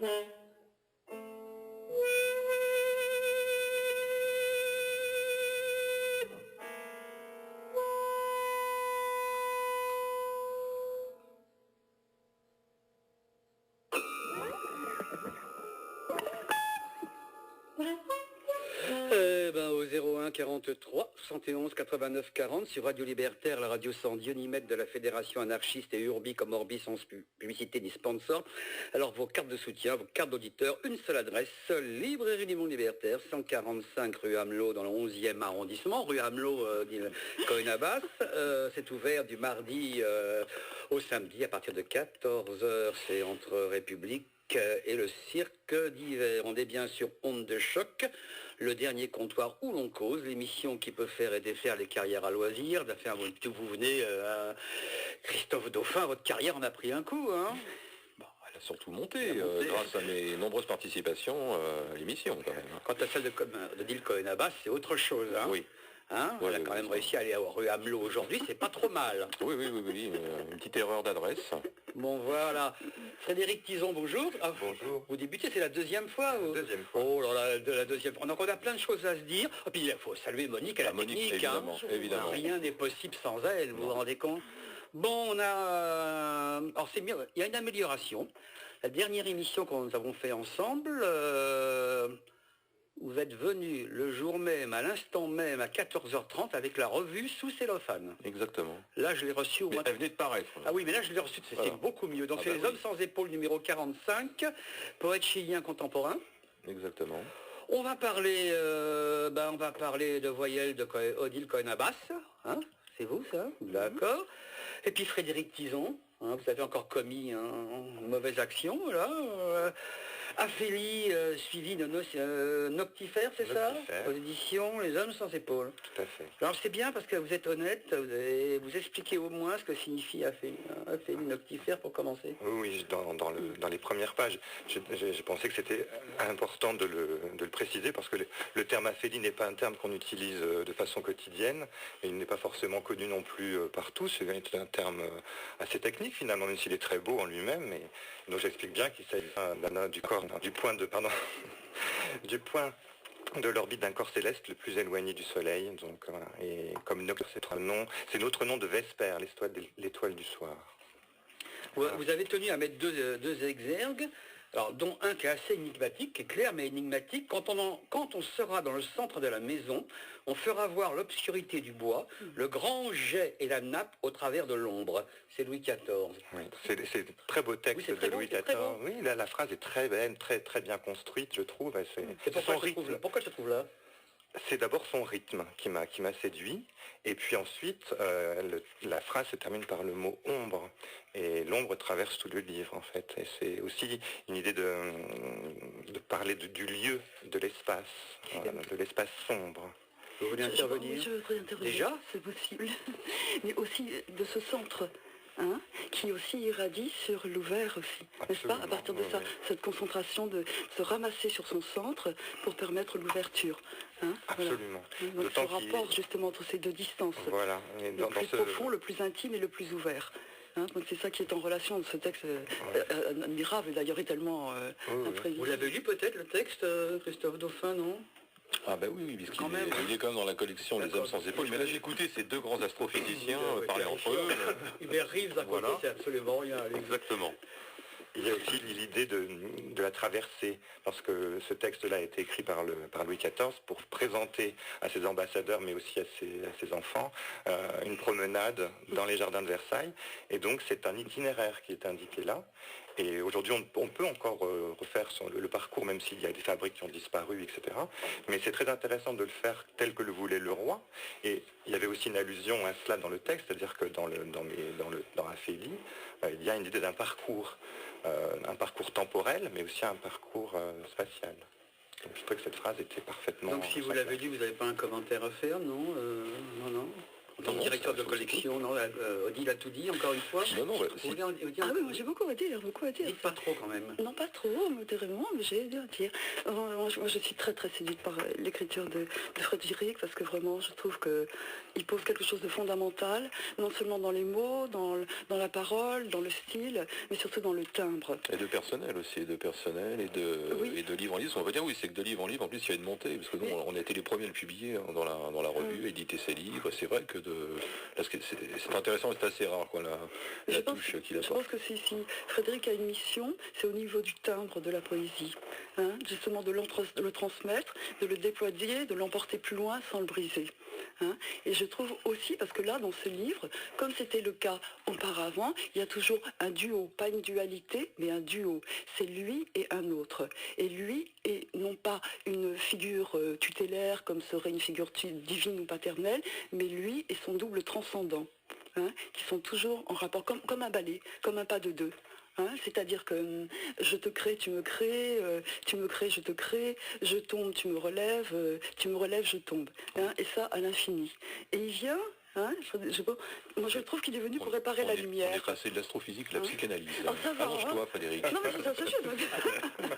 Au 01 43 71 89 40 sur Radio Libertaire, la radio sans Dionymètre de la Fédération anarchiste et Urbi comme Orbi sans publicité ni sponsor. Alors vos cartes de soutien, vos cartes d'auditeurs, une seule adresse, Librairie du Monde Libertaire, 145 rue Amelot dans le 11e arrondissement, rue Amelot, dit Cohen Abbas. C'est ouvert du mardi au samedi à partir de 14h, c'est entre République et le cirque d'hiver. On est bien sur Onde de Choc, le dernier comptoir où l'on cause, l'émission qui peut faire et défaire les carrières à loisir. Vous venez à Christophe Dauphin, votre carrière en a pris un coup, hein? Elle a surtout monté, grâce à mes nombreuses participations à l'émission, quand même. Quant à celle de Dil Cohen Abbas, c'est autre chose, hein? Oui. Hein, on a quand même réussi à aller à rue Amelot aujourd'hui, c'est pas trop mal. Oui, une petite erreur d'adresse. Bon, voilà. Frédéric Tison, bonjour. Ah, bonjour. Vous débutez, c'est la deuxième fois Deuxième fois. Oh là là, la deuxième fois. Donc on a plein de choses à se dire. Et puis il faut saluer Monique à la technique. Évidemment, évidemment. Rien n'est possible sans elle, vous vous rendez compte? Bon, on a... Alors c'est bien, il y a une amélioration. La dernière émission que nous avons fait ensemble... Vous êtes venu le jour même, à l'instant même, à 14h30, avec la revue sous cellophane. Exactement. Là, je l'ai reçu au mois... Elle venait de paraître. Ah oui, mais là, je l'ai reçu, c'est beaucoup mieux. Donc, c'est Les Hommes sans épaules, numéro 45, poète chilien contemporain. Exactement. On va parler, de voyelles de Odile Cohen Abbas. Hein, c'est vous, ça? D'accord. Et puis, Frédéric Tison. Hein, vous avez encore commis une mauvaise action, là. Aphélie suivi de Noctifère, c'est ça? Aux éditions Les Hommes sans épaules. Tout à fait. Alors c'est bien parce que vous êtes honnête, vous expliquez au moins ce que signifie Aphélie Noctifère pour commencer. Oui, dans les premières pages, j'ai pensé que c'était important de le préciser parce que le terme aphélie n'est pas un terme qu'on utilise de façon quotidienne et il n'est pas forcément connu non plus par tous. C'est un terme assez technique finalement, même s'il est très beau en lui-même. Mais donc j'explique bien qu'il s'agit du corps, du point de l'orbite d'un corps céleste le plus éloigné du Soleil. Donc, voilà. Et comme c'est notre nom de Vespère, l'étoile du soir. Vous avez tenu à mettre deux exergues, alors, dont un qui est assez énigmatique, qui est clair mais énigmatique. Quand on sera dans le centre de la maison, on fera voir l'obscurité du bois, le grand jet et la nappe au travers de l'ombre. C'est Louis XIV. Oui, c'est un très beau texte de Louis XIV. Oui, là, la phrase est très belle, très, très bien construite, je trouve. Pourquoi je te trouve là? C'est d'abord son rythme qui m'a séduit, et puis ensuite la phrase se termine par le mot ombre, et l'ombre traverse tout le livre en fait. Et c'est aussi une idée de parler du lieu, de l'espace sombre. Vous voulez intervenir? Je voudrais intervenir. Déjà? C'est possible. Mais aussi de ce centre. Hein, qui aussi irradie sur l'ouvert aussi, n'est-ce pas? À partir de ça, cette concentration de se ramasser sur son centre pour permettre l'ouverture. Hein, absolument. Voilà. Donc ce rapport justement entre ces deux distances. Voilà. Et le plus profond, le plus intime et le plus ouvert. Hein, donc c'est ça qui est en relation de ce texte admirable et d'ailleurs est tellement imprévisible. Vous l'avez lu peut-être le texte, Christophe Dauphin, non? Ah ben oui, puisqu'il est quand même dans la collection Les Hommes sans épaules. Mais là j'ai écouté ces deux grands astrophysiciens parler entre eux. Hubert Reeves à côté, c'est absolument rien. Exactement. Il y a aussi l'idée de la traversée, parce que ce texte-là a été écrit par Louis XIV pour présenter à ses ambassadeurs, mais aussi à ses enfants, une promenade dans les jardins de Versailles. Et donc c'est un itinéraire qui est indiqué là. Et aujourd'hui, on peut encore refaire le parcours, même s'il y a des fabriques qui ont disparu, etc. Mais c'est très intéressant de le faire tel que le voulait le roi. Et il y avait aussi une allusion à cela dans le texte, c'est-à-dire que dans Aphélie, il y a une idée d'un parcours temporel, mais aussi un parcours spatial. Donc je trouvais que cette phrase était parfaitement... Donc si vous l'avez lu, vous n'avez pas un commentaire à faire, non? Non. En tant que directeur de collection, non, Odile a tout dit, encore une fois. Non, si. Ah oui, moi j'ai beaucoup à dire, beaucoup à dire. Dites pas trop quand même. Non, pas trop, modérément, mais j'ai à dire. Moi, je suis très très séduite par l'écriture de Frédéric, parce que vraiment, je trouve qu'il pose quelque chose de fondamental, non seulement dans les mots, dans la parole, dans le style, mais surtout dans le timbre. Et de personnel aussi, et de livre en livre. Ce qu'on peut dire, oui, c'est que de livre en livre, en plus, il y a une montée, parce que nous, on a été les premiers à le publier dans la revue, éditer ses livres. C'est vrai que c'est intéressant, c'est assez rare, quoi, la touche qu'il apporte. Je pense que si Frédéric a une mission, c'est au niveau du timbre de la poésie, hein, justement de le transmettre, de le déployer, de l'emporter plus loin sans le briser. Hein. Et je trouve aussi, parce que là, dans ce livre, comme c'était le cas auparavant, il y a toujours un duo, pas une dualité, mais un duo. C'est lui et un autre. Et lui est non pas une figure tutélaire, comme serait une figure divine ou paternelle, mais lui et son double transcendant, hein, qui sont toujours en rapport, comme un ballet, comme un pas de deux. Hein, c'est-à-dire que je te crée, tu me crées, tu me crées, je te crée, je tombe, tu me relèves, je tombe. Hein, et ça à l'infini. Et il vient, hein, moi je trouve qu'il est venu pour réparer la lumière. On est passé de l'astrophysique à la psychanalyse. Allonge-toi, Frédéric. Non, mais c'est ça,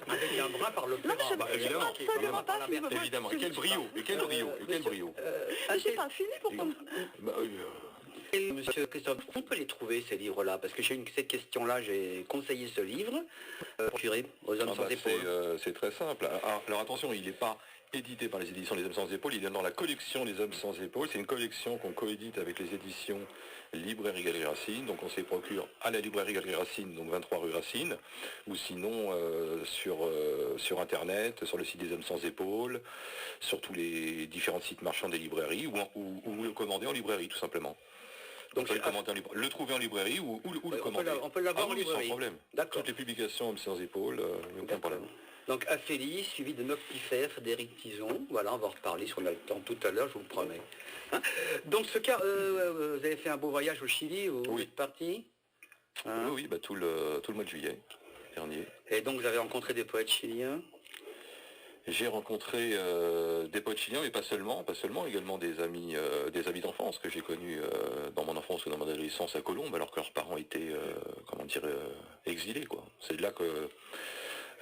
Avec un bras par le non, mais évidemment. absolument pas. Évidemment. Et quel brio. J'ai pas fini pour qu'on... Et monsieur Christophe, on peut les trouver ces livres-là? Parce que cette question-là, j'ai conseillé ce livre, procuré aux hommes sans épaules. C'est très simple. Alors attention, il n'est pas édité par les éditions des Hommes sans épaules, il est dans la collection des Hommes sans épaules. C'est une collection qu'on coédite avec les éditions Librairie Galerie Racine. Donc on se les procure à la Librairie Galerie Racine, donc 23 rue Racine, ou sinon sur Internet, sur le site des Hommes sans épaules, sur tous les différents sites marchands des librairies, ou le commander en librairie tout simplement. Donc le trouver en librairie ou le commander. On peut l'avoir en librairie. Sans problème. Toutes les publications Hommes sans épaules, il n'y a aucun problème. Donc Aphélie, suivi de Noctifère, Frédéric Tison. Voilà, on va en reparler si on a le temps tout à l'heure, je vous le promets. Hein, donc ce cas, vous avez fait un beau voyage au Chili, vous êtes parti, hein? Oui, tout le mois de juillet dernier. Et donc vous avez rencontré des poètes chiliens? J'ai rencontré des poètes chiliens, mais pas seulement, également des amis d'enfance que j'ai connus dans mon enfance ou dans mon adolescence à Colombes, alors que leurs parents étaient, exilés, quoi. C'est de là que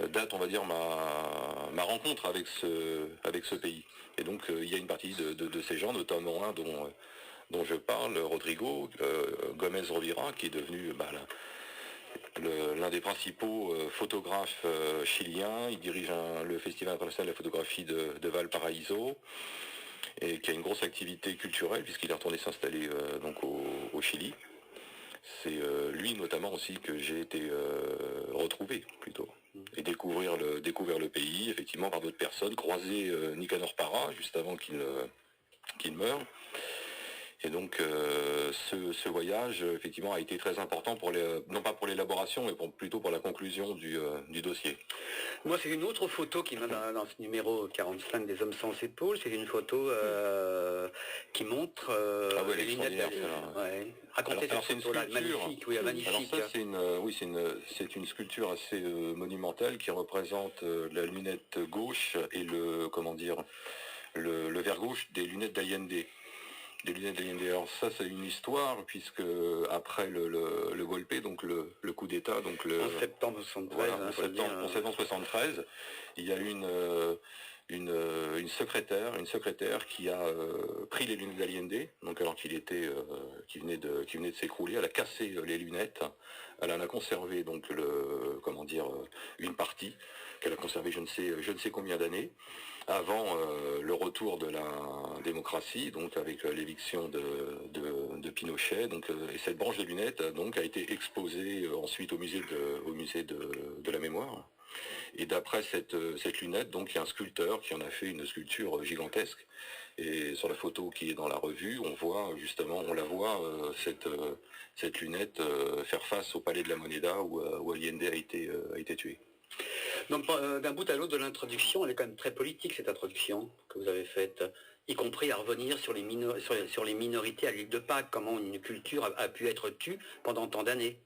date, on va dire, ma rencontre avec ce pays. Et donc il y a une partie de ces gens, notamment un dont je parle, Rodrigo Gomez Rovira, qui est devenu l'un des principaux photographes chiliens. Il dirige le Festival international de la photographie de Valparaíso, et qui a une grosse activité culturelle puisqu'il est retourné s'installer au Chili. C'est lui notamment aussi que j'ai été retrouvé plutôt, et découvrir le pays effectivement par d'autres personnes, croiser Nicanor Parra juste avant qu'il meure. Et donc ce voyage effectivement a été très important non pas pour l'élaboration, mais plutôt pour la conclusion du dossier. Moi, c'est une autre photo qui m'a dans ce numéro 45 des Hommes sans épaules. C'est une photo qui montre les lunettes. Racontez cette photo-là, magnifique. Oui, magnifique. Alors ça, c'est une sculpture assez monumentale qui représente la lunette gauche et le verre gauche des lunettes d'Allende. Alors ça, c'est une histoire, puisque après le golpe, donc le coup d'État, donc en septembre 73, voilà, en septembre 73, il y a une secrétaire qui a pris les lunettes d'Allende, donc alors qui venait de s'écrouler. Elle a cassé les lunettes, elle en a conservé donc une partie qu'elle a conservée je ne sais combien d'années, avant le retour de la démocratie, donc avec l'éviction de Pinochet, et cette branche de lunettes donc a été exposée ensuite au musée de la mémoire. Et d'après cette lunette, donc il y a un sculpteur qui en a fait une sculpture gigantesque. Et sur la photo qui est dans la revue, on la voit cette lunette faire face au palais de la Moneda où Allende a été tué. Donc d'un bout à l'autre de l'introduction, elle est quand même très politique, cette introduction que vous avez faite, y compris à revenir sur les minorités à l'île de Pâques, comment une culture a pu être tue pendant tant d'années.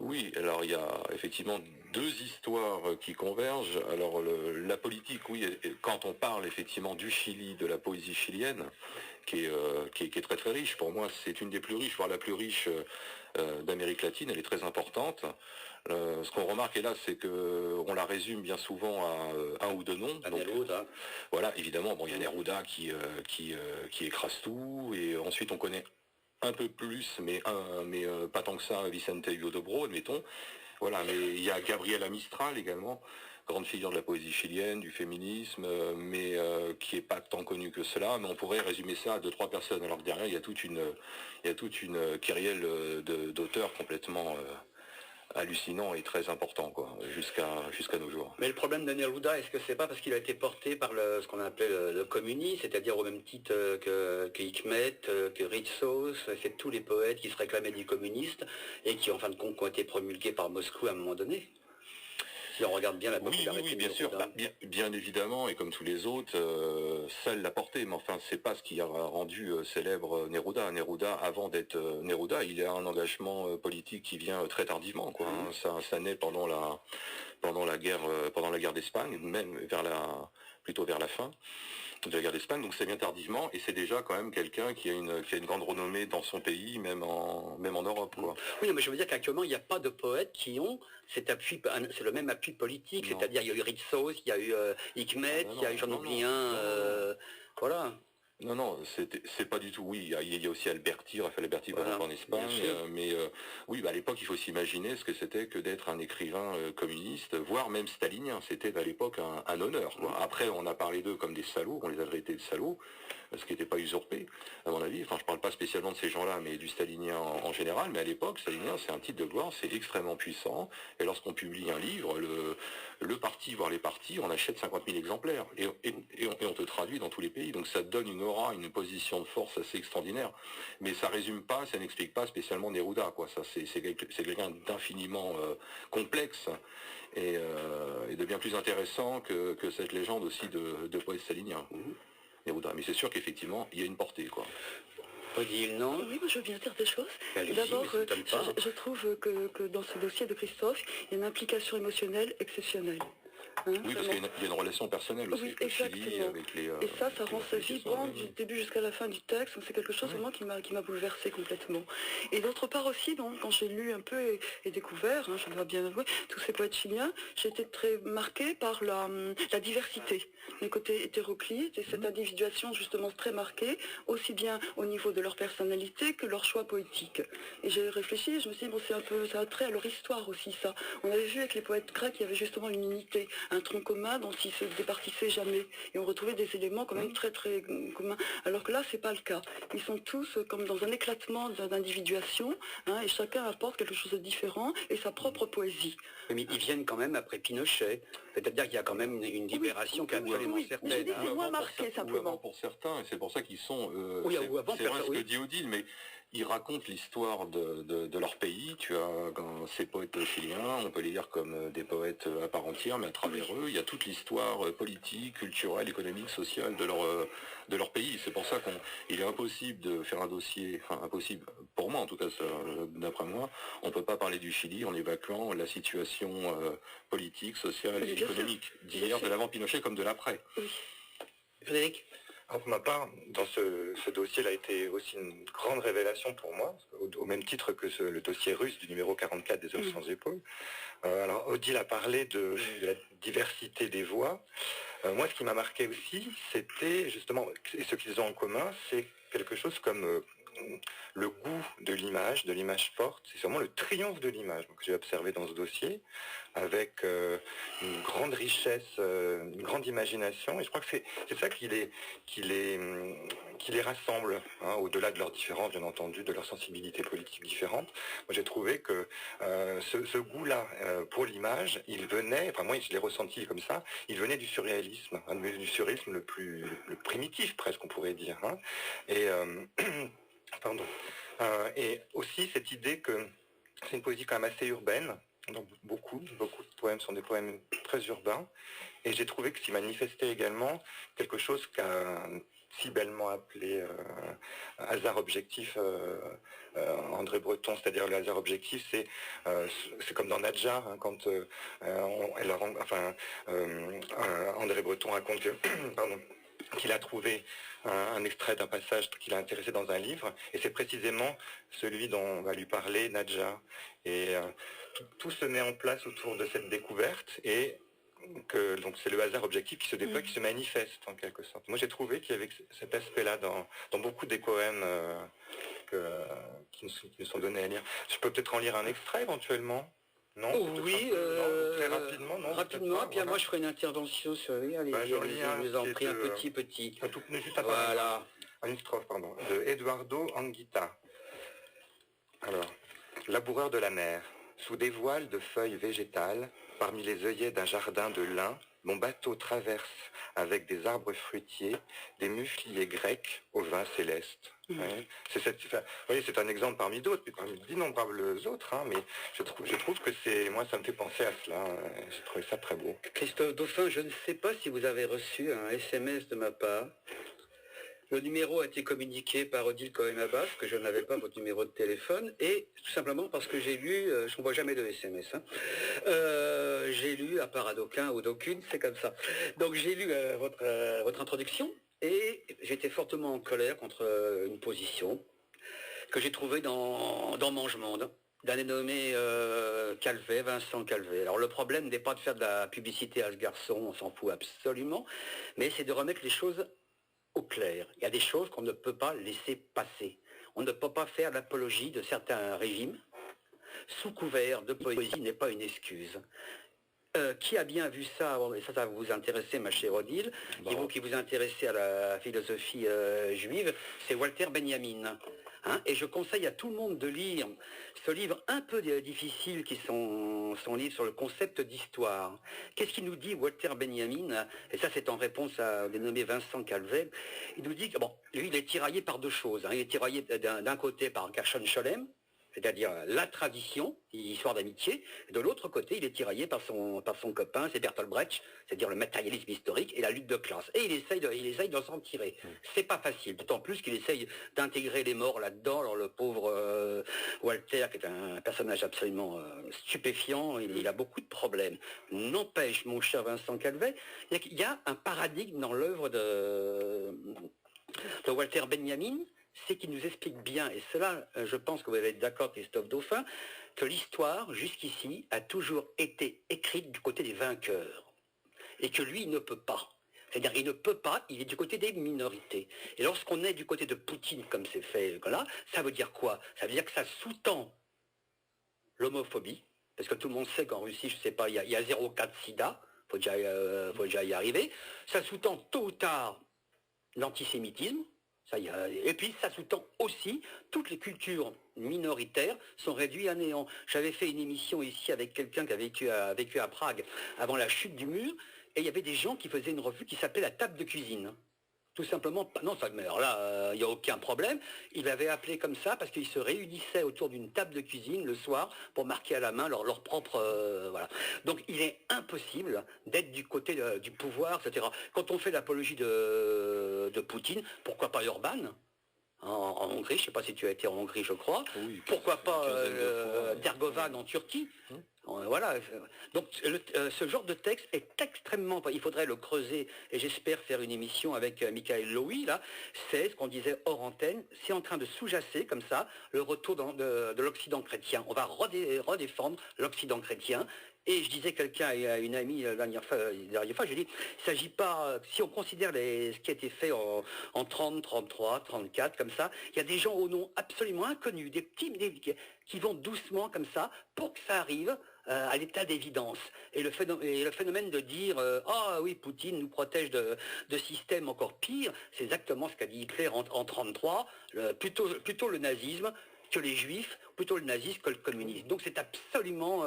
Oui, alors il y a effectivement deux histoires qui convergent. Alors la politique, oui, quand on parle effectivement du Chili, de la poésie chilienne, qui est très très riche, pour moi c'est une des plus riches, voire la plus riche d'Amérique latine, elle est très importante. Ce qu'on remarque hélas, c'est qu'on la résume bien souvent à un ou deux noms. Donc, Neruda. Voilà, évidemment, bon, il y a Neruda qui écrase tout, et ensuite on connaît un peu plus, mais pas tant que ça, Vicente Hugo Dobro, admettons. Voilà, mais il y a Gabriela Mistral également, grande figure de la poésie chilienne, du féminisme, mais qui est pas tant connue que cela. Mais on pourrait résumer ça à deux, trois personnes. Alors que derrière, il y a toute une kyrielle d'auteurs complètement hallucinant et très important, quoi, jusqu'à nos jours. Mais le problème de Neruda, est-ce que c'est pas parce qu'il a été porté par ce qu'on appelait le communisme, c'est-à-dire au même titre que Hikmet, que Ritsos, c'est tous les poètes qui se réclamaient du communiste et qui en fin de compte ont été promulgués par Moscou à un moment donné? Si on regarde bien la popularité. Oui, bien sûr, bien évidemment, et comme tous les autres, seule l'a porté, mais enfin, c'est pas ce qui a rendu célèbre Neruda. Neruda, avant d'être Neruda, il a un engagement politique qui vient très tardivement, quoi. Hein. Ça naît pendant la guerre d'Espagne, même plutôt vers la fin de la guerre d'Espagne, donc c'est bien tardivement, et c'est déjà quand même quelqu'un qui a une grande renommée dans son pays, même en Europe, quoi. Oui, mais je veux dire qu'actuellement, il n'y a pas de poètes qui ont cet appui, c'est le même appui politique, c'est-à-dire il y a eu Ritsos, il y a eu Hikmet, il y a eu, j'en oublie un, voilà. Non, c'est pas du tout. Oui, il y a aussi Alberti, Raphaël Alberti, voilà, en Espagne. Mais oui, à l'époque, il faut s'imaginer ce que c'était que d'être un écrivain communiste, voire même stalinien. C'était à l'époque un honneur, quoi. Après, on a parlé d'eux comme des salauds, on les a traités de salauds, ce qui n'était pas usurpé, à mon avis. Enfin, je parle pas spécialement de ces gens-là, mais du stalinien en général. Mais à l'époque, stalinien, c'est un titre de gloire, c'est extrêmement puissant. Et lorsqu'on publie un livre, le parti, voire les partis, on achète 50 000 exemplaires. Et on te traduit dans tous les pays. Donc ça donne une position de force assez extraordinaire. Mais ça résume pas, ça n'explique pas spécialement Neruda, quoi. Ça, c'est quelqu'un d'infiniment complexe et de bien plus intéressant que cette légende aussi de poète stalinien. Neruda. Mais c'est sûr qu'effectivement, il y a une portée, quoi. Odile, non? Oui, moi je veux bien dire des choses. D'abord, je trouve que dans ce dossier de Christophe, il y a une implication émotionnelle exceptionnelle. Hein, oui, parce qu'il y a une relation personnelle aussi, oui, avec le Chili, avec les... et ça rend ça vibrant du début jusqu'à la fin du texte. C'est quelque chose vraiment qui m'a bouleversé complètement. Et d'autre part aussi, donc, quand j'ai lu un peu et découvert, je dois bien avouer, tous ces poètes chiliens, j'ai été très marquée par la diversité, les côtés hétéroclites et cette individuation justement très marquée, aussi bien au niveau de leur personnalité que leur choix poétique. Et j'ai réfléchi, je me suis dit, bon, ça a trait à leur histoire aussi, ça. On avait vu avec les poètes grecs, il y avait justement une unité, un tronc commun dont ils se départissaient jamais. Et on retrouvait des éléments quand même très très communs. Alors que là, c'est pas le cas. Ils sont tous comme dans un éclatement d'individuation, et chacun apporte quelque chose de différent et sa propre poésie. Mais ils viennent quand même après Pinochet. C'est-à-dire qu'il y a quand même une libération qui est absolument certaine. C'est moins marqué simplement. Pour certains, et c'est pour ça qu'ils sont... c'est vrai ce que dit Odile, mais ils racontent l'histoire de leur pays. Tu as ces poètes chiliens, on peut les lire comme des poètes à part entière, mais à travers eux, il y a toute l'histoire politique, culturelle, économique, sociale de leur pays. C'est pour ça qu'il est impossible de faire un dossier, enfin impossible, pour moi en tout cas, d'après moi, on ne peut pas parler du Chili en évacuant la situation politique, sociale et économique d'hier, de l'avant Pinochet comme de l'après. Frédéric? Pour ma part, dans ce dossier, il a été aussi une grande révélation pour moi, au même titre que le dossier russe du numéro 44 des Hommes sans épaules. Alors, Odile a parlé de la diversité des voix. Moi, ce qui m'a marqué aussi, c'était justement, et ce qu'ils ont en commun, c'est quelque chose comme le goût de l'image forte. C'est vraiment le triomphe de l'image que j'ai observé dans ce dossier, avec une grande richesse, une grande imagination. Et je crois que c'est ça qui les rassemble, au-delà de leurs différences, bien entendu, de leurs sensibilités politiques différentes. Moi, j'ai trouvé que ce goût-là pour l'image, il venait, enfin moi, je l'ai ressenti comme ça, il venait du surréalisme, du surréalisme le plus primitif, presque, on pourrait dire. Et... Pardon. Et aussi cette idée que c'est une poésie quand même assez urbaine, donc beaucoup de poèmes sont des poèmes très urbains, et j'ai trouvé que s'y manifestait également quelque chose si bellement appelé hasard objectif André Breton, c'est-à-dire le hasard objectif, c'est comme dans Nadja, hein, quand André Breton raconte que, pardon, qu'il a trouvé un extrait d'un passage qui l'a intéressé dans un livre, et c'est précisément celui dont on va lui parler, Nadja. Et tout se met en place autour de cette découverte, et donc c'est le hasard objectif qui se déploie, qui se manifeste en quelque sorte. Moi j'ai trouvé qu'il y avait cet aspect-là dans beaucoup des poèmes qui nous sont donnés à lire. Je peux peut-être en lire un extrait éventuellement. Non, oui, très rapidement, non. Rapidement, puis moi je ferai une intervention sur lui. Allez, je vous en prie, un petit. Voilà. Une strophe, pardon, de Eduardo Anguita. Alors, laboureur de la mer, sous des voiles de feuilles végétales, parmi les œillets d'un jardin de lin, mon bateau traverse avec des arbres fruitiers, des mufliers grecs au vin céleste. Ouais. C'est un exemple parmi d'autres, puis parmi d'innombrables autres, hein, mais je trouve que moi ça me fait penser à cela. J'ai trouvé ça très beau. Christophe Dauphin, je ne sais pas si vous avez reçu un SMS de ma part. Le numéro a été communiqué par Odile Cohen-Abbas, que je n'avais pas votre numéro de téléphone, et tout simplement parce que j'ai lu, je n'envoie jamais de SMS, hein, j'ai lu, à part à d'aucun ou d'aucune, c'est comme ça. Donc j'ai lu votre introduction, et j'étais fortement en colère contre une position que j'ai trouvée dans Mange-Monde, d'un dénommé Calvet, Vincent Calvet. Alors le problème n'est pas de faire de la publicité à ce garçon, on s'en fout absolument, mais c'est de remettre les choses au clair. Il y a des choses qu'on ne peut pas laisser passer. On ne peut pas faire l'apologie de certains régimes. Sous couvert de poésie n'est pas une excuse. Qui a bien vu ça, et ça va vous intéresser, ma chère Odile, vous qui vous intéressez à la philosophie juive, c'est Walter Benjamin. Hein, et je conseille à tout le monde de lire ce livre un peu difficile qui est son livre sur le concept d'histoire. Qu'est-ce qu'il nous dit, Walter Benjamin? Et ça c'est en réponse à dénommé Vincent Calvet. Il nous dit que lui il est tiraillé par deux choses. Hein. Il est tiraillé d'un côté par Gershon Scholem, c'est-à-dire la tradition, l'histoire d'amitié. De l'autre côté, il est tiraillé par son copain, c'est Bertolt Brecht, c'est-à-dire le matérialisme historique et la lutte de classe. Et il essaye de s'en tirer. C'est pas facile, d'autant plus qu'il essaye d'intégrer les morts là-dedans. Alors le pauvre Walter, qui est un personnage absolument stupéfiant, il a beaucoup de problèmes. N'empêche, mon cher Vincent Calvet, il y a un paradigme dans l'œuvre de Walter Benjamin, c'est qu'il nous explique bien, et cela, je pense que vous allez être d'accord, Christophe Dauphin, que l'histoire, jusqu'ici, a toujours été écrite du côté des vainqueurs. Et que lui, il ne peut pas. C'est-à-dire, il ne peut pas, il est du côté des minorités. Et lorsqu'on est du côté de Poutine, comme c'est fait là, ça veut dire quoi? Ça veut dire que ça sous-tend l'homophobie, parce que tout le monde sait qu'en Russie, je ne sais pas, il y a 0,4 sida, faut déjà y arriver. Ça sous-tend tôt ou tard l'antisémitisme. Et puis ça sous-tend aussi toutes les cultures minoritaires sont réduites à néant. J'avais fait une émission ici avec quelqu'un qui a vécu à Prague avant la chute du mur, et il y avait des gens qui faisaient une revue qui s'appelait La Table de Cuisine. Tout simplement, non, mais alors là, il n'y a aucun problème. Il avait appelé comme ça parce qu'ils se réunissaient autour d'une table de cuisine le soir pour marquer à la main leur propre... voilà. Donc il est impossible d'être du côté du pouvoir, etc. Quand on fait l'apologie de Poutine, pourquoi pas Orban en Hongrie, je ne sais pas si tu as été en Hongrie, je crois. Oui, pourquoi pas Erdogan en Turquie? Voilà. Donc ce genre de texte est extrêmement... Il faudrait le creuser, et j'espère faire une émission avec Michael Lowy, là. C'est ce qu'on disait hors antenne, c'est en train de sous-jacer, comme ça, le retour de l'Occident chrétien. On va redéfendre l'Occident chrétien. Et je disais à une amie la dernière fois, j'ai dit, il ne s'agit pas, si on considère ce qui a été fait en 30, 33, 34, comme ça, il y a des gens au nom absolument inconnus, des petits qui vont doucement comme ça, pour que ça arrive à l'état d'évidence. Et le phénomène de dire ah oui, Poutine nous protège de systèmes encore pires, c'est exactement ce qu'a dit Hitler en 33, plutôt le nazisme que les juifs, plutôt le nazisme que le communisme. Donc c'est absolument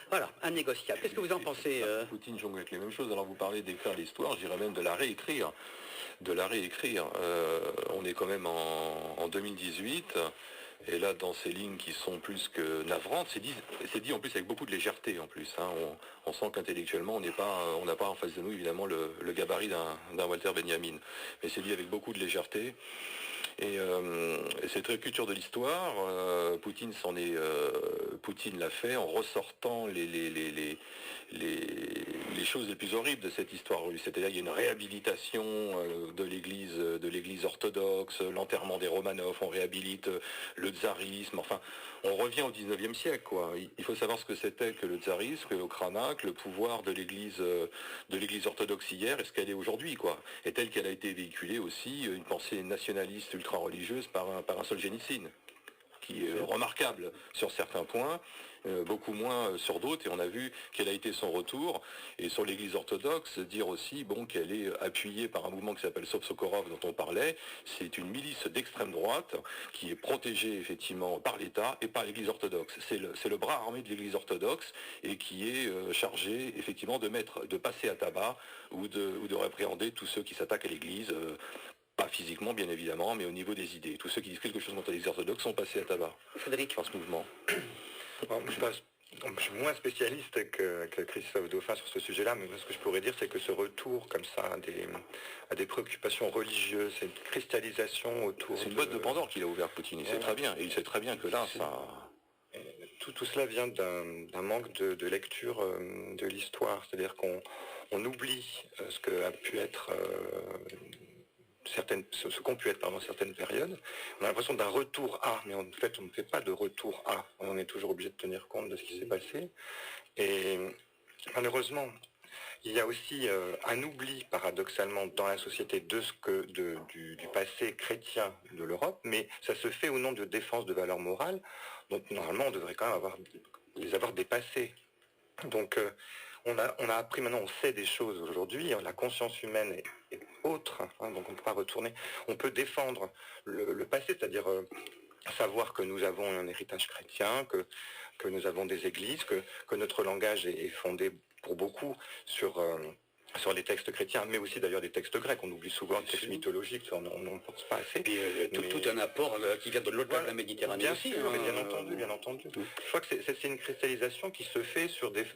voilà, innégociable. Qu'est-ce que vous en pensez Poutine jongle avec les mêmes choses. Alors vous parlez d'écrire l'histoire, je dirais même de la réécrire. On est quand même en 2018. Et là, dans ces lignes qui sont plus que navrantes, c'est dit en plus avec beaucoup de légèreté en plus. Hein. On sent qu'intellectuellement, on n'a pas en face de nous évidemment le gabarit d'un Walter Benjamin. Mais c'est dit avec beaucoup de légèreté. Et c'est très culture de l'histoire. Poutine l'a fait en ressortant les choses les plus horribles de cette histoire russe. C'est-à-dire qu'il y a une réhabilitation de l'église orthodoxe, l'enterrement des Romanov, on réhabilite le tsarisme. Enfin, on revient au 19e siècle, quoi. Il faut savoir ce que c'était que le tsarisme, que le Kranach, le pouvoir de l'église orthodoxe hier et ce qu'elle est aujourd'hui, quoi. Et telle qu'elle a été véhiculée aussi, une pensée nationaliste ultra-religieuse par un Solzhenitsyn, qui est remarquable sur certains points, beaucoup moins sur d'autres, et on a vu quel a été son retour. Et sur l'église orthodoxe, dire aussi qu'elle est appuyée par un mouvement qui s'appelle Sobsokorov, dont on parlait. C'est une milice d'extrême droite qui est protégée effectivement par l'État et par l'église orthodoxe. C'est le bras armé de l'église orthodoxe et qui est chargé effectivement de passer à tabac ou de répréhender tous ceux qui s'attaquent à l'église. Pas physiquement, bien évidemment, mais au niveau des idées. Tous ceux qui disent quelque chose contre les orthodoxes sont passés à tabac. Frédéric. Par ce mouvement. Je suis moins spécialiste que Christophe Dauphin sur ce sujet-là, mais ce que je pourrais dire, c'est que ce retour comme ça à des préoccupations religieuses, cette cristallisation autour... C'est une boîte de Pandore qu'il a ouvert, Poutine, il sait très bien. Et il sait très bien que là, ça... Tout cela vient d'un manque de lecture de l'histoire. C'est-à-dire qu'on oublie ce qu'a pu être... ce qu'ont pu être certaines périodes. On a l'impression d'un retour à, mais en fait on ne fait pas de retour à. On est toujours obligé de tenir compte de ce qui s'est passé. Et malheureusement, il y a aussi un oubli paradoxalement dans la société du passé chrétien de l'Europe, mais ça se fait au nom de défense de valeurs morales, dont normalement on devrait quand même les avoir dépassées. Donc on a appris maintenant, on sait des choses aujourd'hui, la conscience humaine est autre, hein, donc on ne peut pas retourner. On peut défendre le passé, c'est-à-dire savoir que nous avons un héritage chrétien, que nous avons des églises, que notre langage est fondé pour beaucoup sur les textes chrétiens, mais aussi d'ailleurs des textes grecs. On oublie souvent les textes mythologiques, on n'en pense pas assez. Et tout un apport qui vient de l'autre côté de la Méditerranée bien aussi. Sûr, bien entendu. Je crois que c'est une cristallisation qui se fait sur des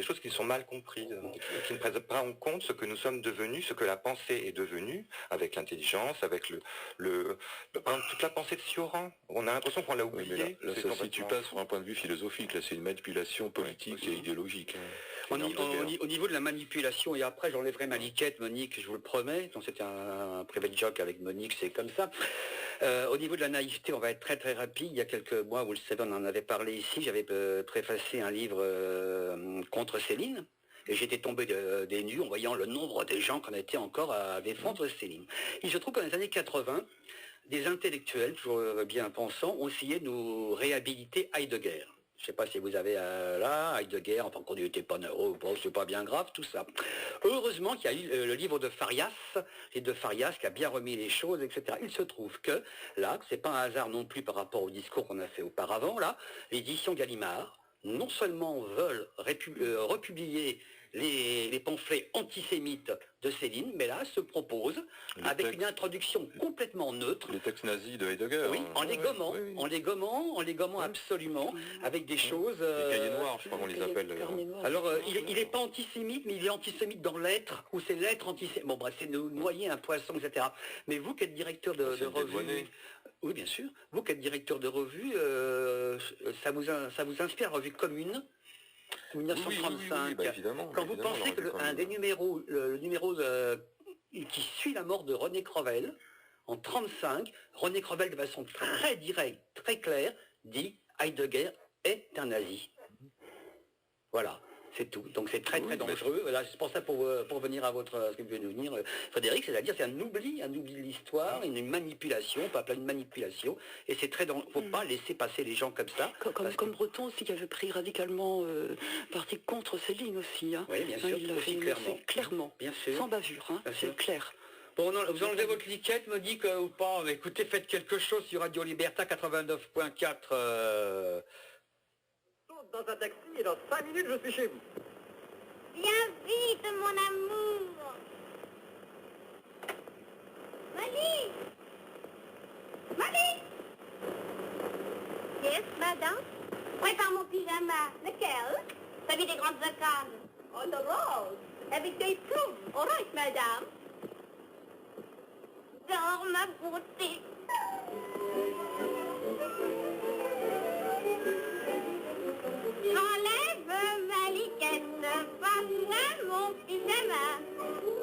choses qui sont mal comprises, qui ne prennent pas en compte ce que nous sommes devenus, ce que la pensée est devenue, avec l'intelligence, avec par exemple, toute la pensée de Cioran. On a l'impression qu'on l'a oublié. Là, ça se situe pas sur un point de vue philosophique, là c'est une manipulation politique et idéologique. Au niveau de la manipulation, et après j'enlèverai ma liquette, Monique, je vous le promets, donc c'était un private joke avec Monique, c'est comme ça. Au niveau de la naïveté, on va être très très rapide. Il y a quelques mois, vous le savez, on en avait parlé ici, j'avais préfacé un livre contre Céline, et j'étais tombé des nues en voyant le nombre des gens qu'on était encore à défendre Céline. Il se trouve qu'en les années 80, des intellectuels, toujours bien pensants, ont essayé de nous réhabiliter Heidegger. Je ne sais pas si vous avez là, Heidegger, enfin qu'on n'était pas neuro, c'est pas bien grave, tout ça. Heureusement qu'il y a eu le livre de Farias, qui a bien remis les choses, etc. Il se trouve que, là, c'est pas un hasard non plus par rapport au discours qu'on a fait auparavant, là, l'édition Gallimard, non seulement veulent republier les pamphlets antisémites de Céline, mais là se propose avec une introduction complètement neutre. Les textes nazis de Heidegger. Oui, en les gommant absolument, avec des choses... Les cahiers noirs, je crois qu'on les appelle. Alors, il n'est pas antisémite, mais il est antisémite dans l'être, ou c'est l'être antisémite. Bon, bref, c'est noyer un poisson, etc. Mais vous qui êtes directeur de revue... Oui, bien sûr. Vous qui êtes directeur de revue, ça vous inspire, Revue Commune 1935. Oui, évidemment, quand vous pensez que un des numéros, le numéro qui suit la mort de René Crevel, en 1935, René Crevel de façon très directe, très claire, dit Heidegger est un nazi. Voilà. C'est tout. Donc c'est très très dangereux. Là, c'est pour ça, pour venir à ce que vous venez de venir, Frédéric, c'est-à-dire c'est un oubli de l'histoire, une manipulation, on peut appeler une manipulation, et c'est très dangereux. Il ne faut pas laisser passer les gens comme ça. Comme Breton aussi, qui avait pris radicalement parti contre Céline aussi. Hein. Oui, bien sûr, il l'a fait clairement, bien sûr. Sans bavure, hein, c'est clair. Bon, vous enlevez votre liquette, Monique, ou pas? Écoutez, faites quelque chose sur Radio Liberta 89.4. Dans un taxi et dans 5 minutes je suis chez vous. Viens vite, mon amour. Mali. madame? Prépare mon pyjama. Lequel? Celui des grandes occasions. Oh, le rose, avec des plumes. All right, madame. Dors, ma beauté. J'enlève ma liquette, passe mon pyjama.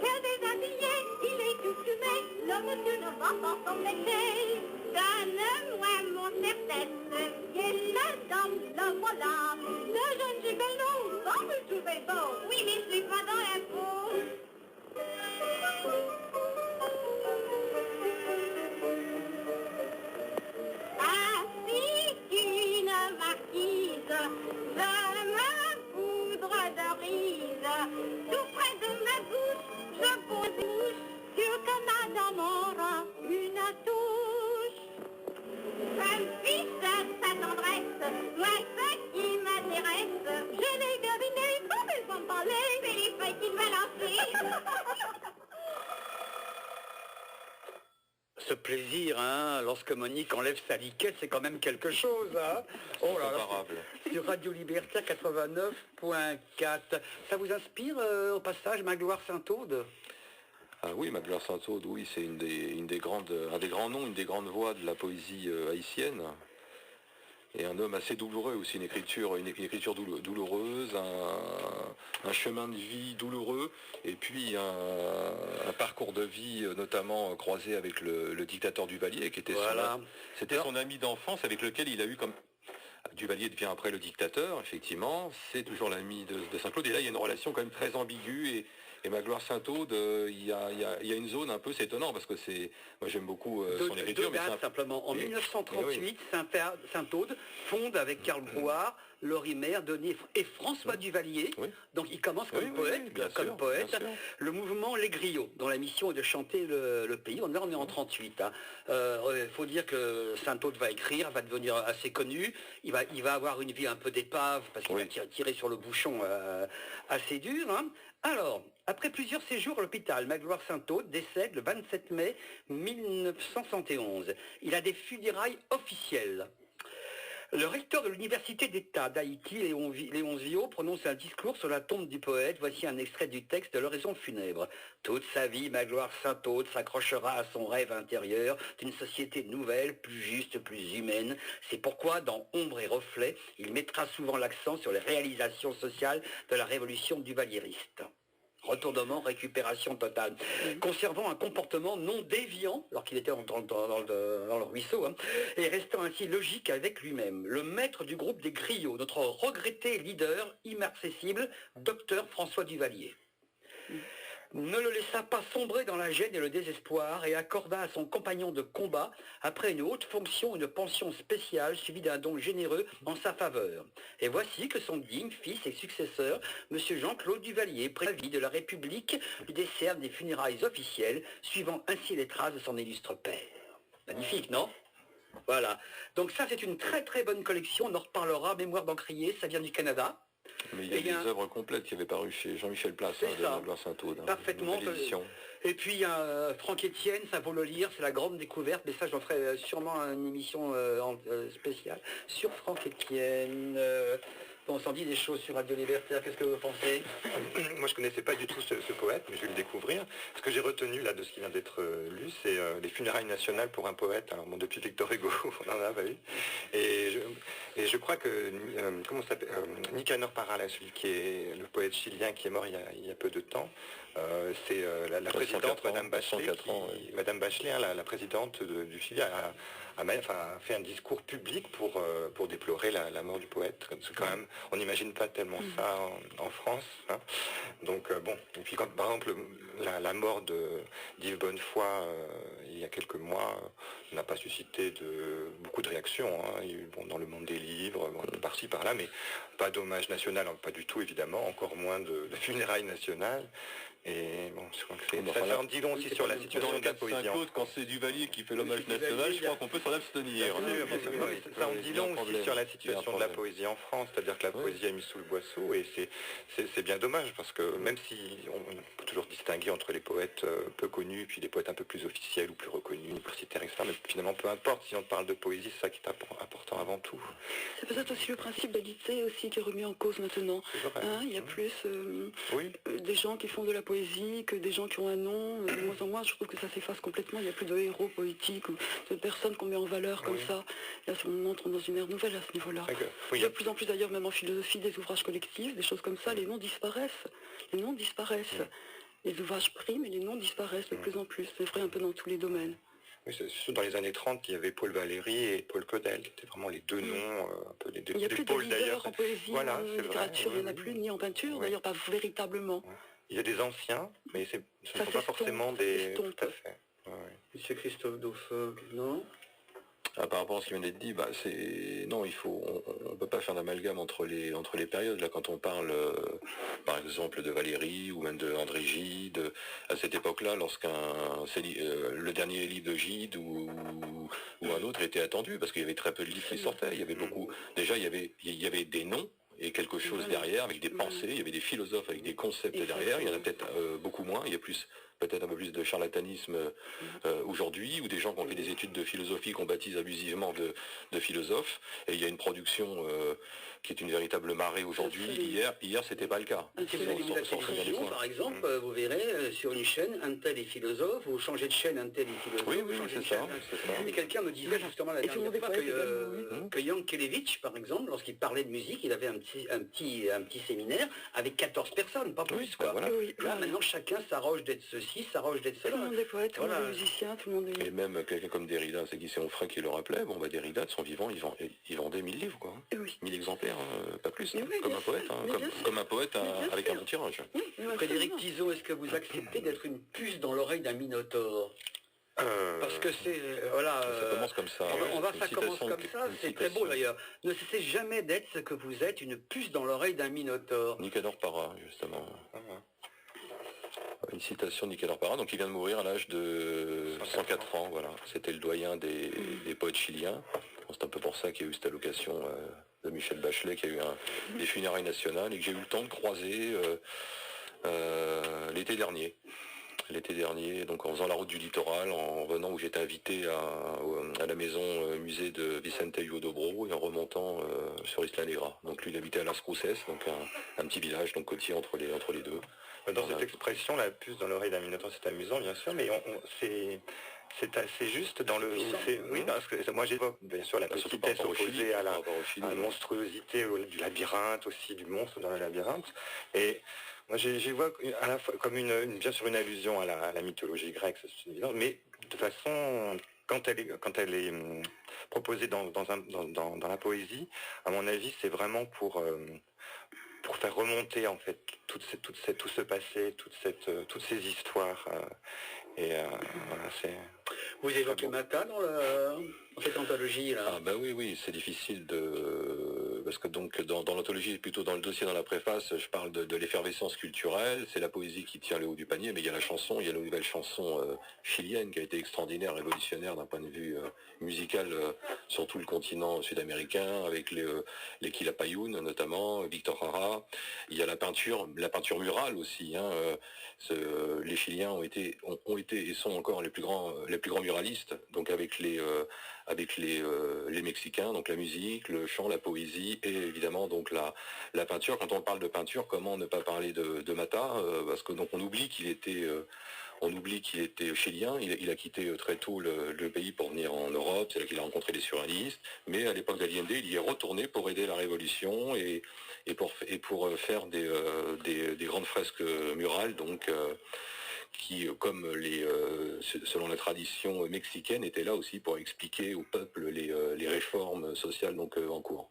Quel déshabillé, il est tout fumé, le monsieur ne va pas s'embêter. Donne-moi mon serre-tête, et la dame, le voilà. Le jeune gigolo, va me trouver beau. Oui, mais je suis pas dans la peau. Ainsi qu'une marquise, de ma poudre de riz, tout près de ma bouche, je pose une mouche, sûr que madame aura une touche. Ça me fiche sa tendresse, moi ce qui m'intéresse, je l'ai deviné comme ils vont parler, c'est les feuilles qu'il m'a lancées. Ce plaisir, hein, lorsque Monique enlève sa liquette, c'est quand même quelque chose. Hein. Oh là là, Comparable. sur Radio Libertaire 89.4. Ça vous inspire au passage Magloire Saint-Aude? Ah oui, Magloire Saint-Aude, oui, c'est un des grands noms, une des grandes voix de la poésie haïtienne. Et un homme assez douloureux aussi, une écriture douloureuse, un chemin de vie douloureux, et puis un parcours de vie notamment croisé avec le dictateur Duvalier, qui était Voilà. c'était son ami d'enfance avec lequel il a eu comme... Duvalier devient après le dictateur, effectivement, c'est toujours l'ami de Saint-Claude, et là il y a une relation quand même très ambiguë, et Magloire Saint-Aude, il y a une zone un peu, c'est étonnant, parce que moi j'aime beaucoup son écriture. Deux dates, simplement. En 1938, Saint-Aude fonde avec Karl Brouard, Lorimer, Denis et François Duvalier. Oui. Donc il commence comme poète, bien sûr. le mouvement Les Griots, dont la mission est de chanter le pays. Là on est en 38. Il faut dire que Saint-Aude va écrire, va devenir assez connu. Il va avoir une vie un peu d'épave, parce qu'il va tirer sur le bouchon assez dur. Hein. Alors, après plusieurs séjours à l'hôpital, Magloire Saint-Aude décède le 27 mai 1971. Il a des funérailles officielles. Le recteur de l'Université d'État d'Haïti, Léon Viaud, prononce un discours sur la tombe du poète. Voici un extrait du texte de l'oraison funèbre. Toute sa vie, Magloire Saint-Aude s'accrochera à son rêve intérieur d'une société nouvelle, plus juste, plus humaine. C'est pourquoi, dans Ombre et Reflet, il mettra souvent l'accent sur les réalisations sociales de la révolution duvalieriste. Retournement, récupération totale. Conservant un comportement non déviant, alors qu'il était dans le ruisseau, hein, et restant ainsi logique avec lui-même. Le maître du groupe des Griots, notre regretté leader immarcessible, docteur François Duvalier. Ne le laissa pas sombrer dans la gêne et le désespoir et accorda à son compagnon de combat, après une haute fonction, une pension spéciale suivie d'un don généreux en sa faveur. Et voici que son digne fils et successeur, M. Jean-Claude Duvalier, prévôt de la République, lui décerne des funérailles officielles, suivant ainsi les traces de son illustre père. Magnifique, non ? Voilà. Donc ça, c'est une très très bonne collection, on en reparlera, Mémoire d'Encrier, ça vient du Canada. Mais il y a des œuvres complètes qui avaient paru chez Jean-Michel Place, de Magloire Saint-Aude. Parfaitement. Et puis il y a Franck Etienne, ça vaut le lire, c'est la grande découverte, mais ça j'en ferai sûrement une émission spéciale sur Franck Etienne. On s'en dit des choses sur Radio Libertaire, qu'est-ce que vous pensez? Moi je connaissais pas du tout ce poète, mais je vais le découvrir. Ce que j'ai retenu là de ce qui vient d'être lu, c'est les funérailles nationales pour un poète. Alors bon, depuis Victor Hugo, on en a pas eu. Et je crois que comment ça s'appelle, Nicanor Parra, celui qui est le poète chilien qui est mort il y a peu de temps, c'est la présidente Madame Bachelet, Madame Bachelet, hein, la présidente du Chili, a fait un discours public pour déplorer la mort du poète. C'est quand même, on n'imagine pas tellement ça en France. Hein. Donc bon, et puis quand par exemple la mort d'Yves Bonnefoy il y a quelques mois n'a pas suscité beaucoup de réactions. Hein. Il y a eu, dans le monde des livres, par-ci par-là, mais pas d'hommage national, pas du tout évidemment, encore moins de funérailles nationales. Et bon, je crois que ça en dit long aussi sur la situation de la poésie. Quand c'est Duvalier qui fait l'hommage national, je crois qu'on peut s'en abstenir. Ça en dit long aussi sur la situation de la poésie en France, c'est-à-dire que la poésie a mis sous le boisseau, et c'est bien dommage, parce que même si on peut toujours distinguer entre les poètes peu connus, puis les poètes un peu plus officiels ou plus reconnus, universitaires, etc., mais finalement peu importe, si on parle de poésie, c'est ça qui est important avant tout. C'est peut-être aussi le principe d'égalité aussi qui est remis en cause maintenant. Il y a plus des gens qui font de la poésie que des gens qui ont un nom. De moins en moins, je trouve que ça s'efface complètement. Il n'y a plus de héros politiques ou de personnes qu'on met en valeur comme ça. Là, on entre dans une ère nouvelle à ce niveau-là. De plus en plus d'ailleurs, même en philosophie, des ouvrages collectifs, des choses comme ça, les noms disparaissent. Les noms disparaissent. Les ouvrages priment et les noms disparaissent de plus en plus. C'est vrai un peu dans tous les domaines. Oui, c'est dans les années 30, il y avait Paul Valéry et Paul Claudel, qui étaient vraiment les deux noms, un peu les deux Il n'y a plus de pôles leaders en poésie, en littérature, il n'y en a plus, ni en peinture, d'ailleurs pas véritablement. Il y a des anciens, mais ce ne sont pas forcément des... Tout à fait. Monsieur Christophe Dauphin, non? Par rapport à ce qui vient d'être dit, non, on ne peut pas faire d'amalgame entre les périodes. Là, quand on parle, par exemple, de Valéry ou même de André Gide, à cette époque-là, le dernier livre de Gide ou un autre était attendu, parce qu'il y avait très peu de livres qui sortaient. Il y avait beaucoup. Déjà, il y avait des noms et quelque chose derrière, avec des pensées. Il y avait des philosophes avec des concepts derrière. Il y en a peut-être beaucoup moins. Il y a peut-être un peu plus de charlatanisme aujourd'hui, ou des gens qui ont fait des études de philosophie qu'on baptise abusivement de philosophes, et il y a une production qui est une véritable marée aujourd'hui. Hier c'était pas le cas. Si vous allez vous la télévision, par exemple, vous verrez sur une chaîne, un tel est philosophe, vous changez de chaîne, un tel est philosophe. Oui, c'est ça. Et quelqu'un me disait justement la dernière fois que Yankelevitch, par exemple, lorsqu'il parlait de musique, il avait un petit séminaire avec 14 personnes, pas plus. Quoi. Voilà. Là, maintenant, chacun s'arroge d'être ceci, s'arroge d'être cela. Tout le monde est poète, tout le monde est musicien, tout le monde est... Et même quelqu'un comme Derrida, c'est Guy Onfray qui le rappelait, Derrida, de son vivant, il vendait 1000 livres, quoi. 1000 exemplaires, pas plus, comme un poète, avec un bon tirage. Frédéric Tizot, est-ce que vous acceptez d'être une puce dans l'oreille d'un minotaure? Parce que c'est... ça commence comme ça. Ça commence comme ça, c'est très beau d'ailleurs. Ne cessez jamais d'être ce que vous êtes, une puce dans l'oreille d'un minotaure. Nicanor Parra, justement. Une citation de Nicanor Parra, donc il vient de mourir à l'âge de 104 ans, voilà. C'était le doyen des poètes chiliens. C'est un peu pour ça qu'il y a eu cette allocation de Michel Bachelet, qui a eu des funérailles nationales, et que j'ai eu le temps de croiser l'été dernier, donc en faisant la route du littoral, en venant où j'étais invité à la maison musée de Vicente Hugo Dobro, et en remontant sur Isla Negra. Donc lui il habitait à Las Cruces, donc un petit village donc côtier entre les deux. Dans cette expression, la puce dans l'oreille d'un minotaure, c'est amusant bien sûr, mais c'est assez juste dans le... Oui, parce que moi j'évoque bien sûr la petitesse opposée à la monstruosité du labyrinthe aussi, du monstre dans le labyrinthe. Et moi j'évoque à la fois comme bien sûr une allusion à la mythologie grecque, c'est évident, mais de façon... Quand elle est proposée dans la poésie, à mon avis, c'est vraiment pour faire remonter en fait tout ce passé, toutes ces histoires. Voilà, c'est... Vous évoquez Mata dans cette anthologie là? Oui, c'est difficile parce que donc dans l'anthologie, plutôt dans le dossier, dans la préface, je parle de l'effervescence culturelle, c'est la poésie qui tient le haut du panier, mais il y a la chanson, il y a la nouvelle chanson chilienne qui a été extraordinaire, révolutionnaire d'un point de vue musical sur tout le continent sud-américain, avec les Quilapayún notamment, Victor Jara. Il y a la peinture murale aussi. Les Chiliens ont été et sont encore les plus grands muralistes, donc avec les Mexicains, donc la musique, le chant, la poésie et évidemment donc la peinture. Quand on parle de peinture, comment ne pas parler de Mata, parce que donc on oublie qu'il était chilien. Il a quitté très tôt le pays pour venir en Europe. C'est là qu'il a rencontré les surréalistes. Mais à l'époque d'Allende, il y est retourné pour aider la Révolution et pour faire des grandes fresques murales, donc qui, comme selon la tradition mexicaine, étaient là aussi pour expliquer au peuple les réformes sociales donc en cours.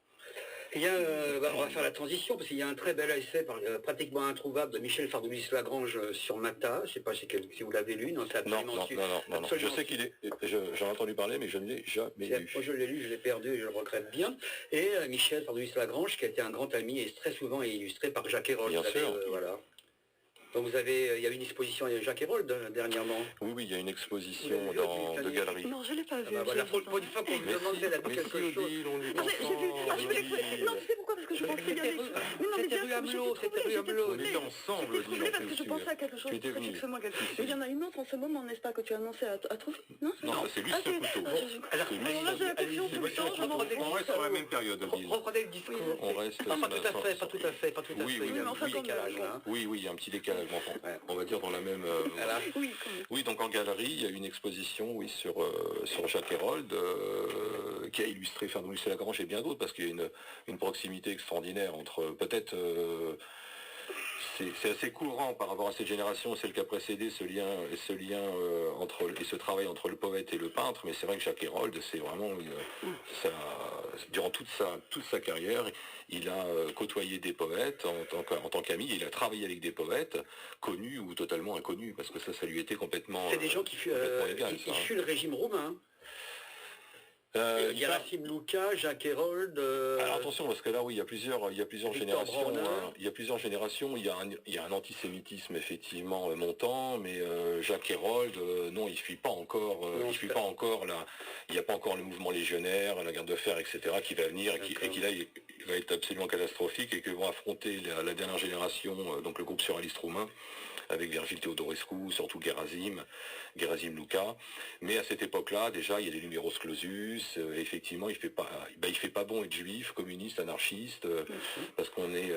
On va faire la transition, parce qu'il y a un très bel essai pratiquement introuvable de Michel Fardoulis-Lagrange sur Mata. Je ne sais pas si vous l'avez lu. Non, c'est absolument non. Je sais qu'il est... J'en ai entendu parler, mais je ne l'ai jamais lu. Moi, je l'ai lu, je l'ai perdu et je le regrette bien. Et Michel Fardoulis-Lagrange, qui a été un grand ami et très souvent illustré par Jacques Hérold. Bien sûr. Voilà. Donc vous avez, il y a une exposition à Jacques Hérold dernièrement. Oui, il y a une exposition Oui, de galerie. Non, je ne l'ai pas vu. Voilà, pour une fois qu'on me demandait là quelque chose. Non, j'ai vu. Ah, je voulais. Non, tu sais pourquoi? Parce que je pensais y aller. C'était rue Amelot, c'était rue Amelot. On était ensemble, C'était troublé parce que je pensais à quelque chose très fixement. Mais il y en a une autre en ce moment, n'est-ce pas, que tu as annoncé à trouver? Non, c'est Lucien Couteau. Alors là, j'ai la confusion tout le temps. On reste sur la même période, Odile. Reprenez le discours. On reste. Pas tout à fait, pas tout à fait, pas tout à fait. Oui, Il y a un enfin, petit décalage, hein. Oui, il y a un petit décalage. On va dire dans la même. Voilà. Oui, donc en galerie, il y a une exposition, oui, sur Jacques Hérold, qui a illustré Ferdinand Lagrange et bien d'autres, parce qu'il y a une proximité extraordinaire entre peut-être. C'est assez courant par rapport à cette génération, c'est le cas précédé, ce lien et ce travail entre le poète et le peintre, mais c'est vrai que Jacques Hérold, c'est vraiment durant toute sa carrière, il a côtoyé des poètes en tant qu'ami, il a travaillé avec des poètes connus ou totalement inconnus, parce que ça lui était complètement C'est des gens qui fut le régime roumain. Il y a Racine Luca, Jacques Hérold. Alors attention, parce que là, oui, il y a plusieurs générations. Il y a plusieurs générations. Il y a un antisémitisme effectivement montant, mais Jacques Hérold, non, il fuit pas encore. Il fuit pas encore là. Il n'y a pas encore le mouvement légionnaire, la guerre de fer, etc., qui va venir et qui là, il va être absolument catastrophique et que vont affronter la dernière génération, donc le groupe surréaliste roumain, avec Virgile Teodorescu, surtout Gerasim Luca. Mais à cette époque-là, déjà, il y a des numéros clausus. Effectivement, il fait pas bon être juif, communiste, anarchiste, parce qu'on est,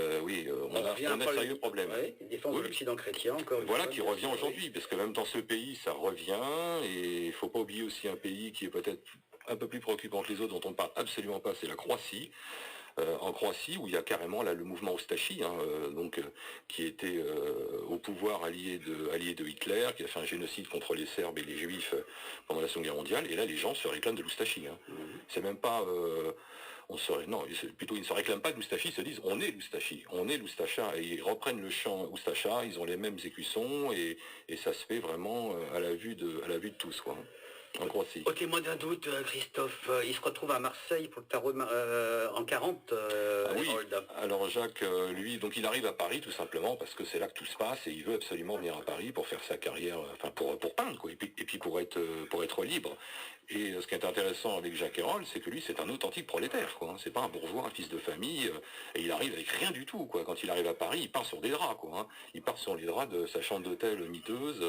on a un sérieux problème. Défense de l'Occident chrétien, encore. Voilà, qui revient aujourd'hui, parce que même dans ce pays, ça revient, et il ne faut pas oublier aussi un pays qui est peut-être un peu plus préoccupant que les autres, dont on ne parle absolument pas, c'est la Croatie. En Croatie, où il y a carrément là le mouvement Oustachie, qui était au pouvoir allié de Hitler, qui a fait un génocide contre les Serbes et les Juifs pendant la Seconde Guerre mondiale. Et là, les gens se réclament de l'Oustachie. C'est même pas, plutôt ils ne se réclament pas de l'Oustachie, ils se disent on est l'Oustachia, et ils reprennent le chant Oustachia, ils ont les mêmes écussons et ça se fait vraiment à la vue de tous, quoi. En Croatie. Au témoin d'un doute, Christophe, il se retrouve à Marseille pour le tarot en 40. Oui. Alors Jacques, lui, donc il arrive à Paris tout simplement parce que c'est là que tout se passe et il veut absolument venir à Paris pour faire sa carrière, pour peindre, quoi, et puis pour être libre. Et ce qui est intéressant avec Jacques Hérold, c'est que lui, c'est un authentique prolétaire, quoi. C'est pas un bourgeois, un fils de famille, et il arrive avec rien du tout, quoi. Quand il arrive à Paris, il part sur des draps, quoi. Il part sur les draps de sa chambre d'hôtel miteuse.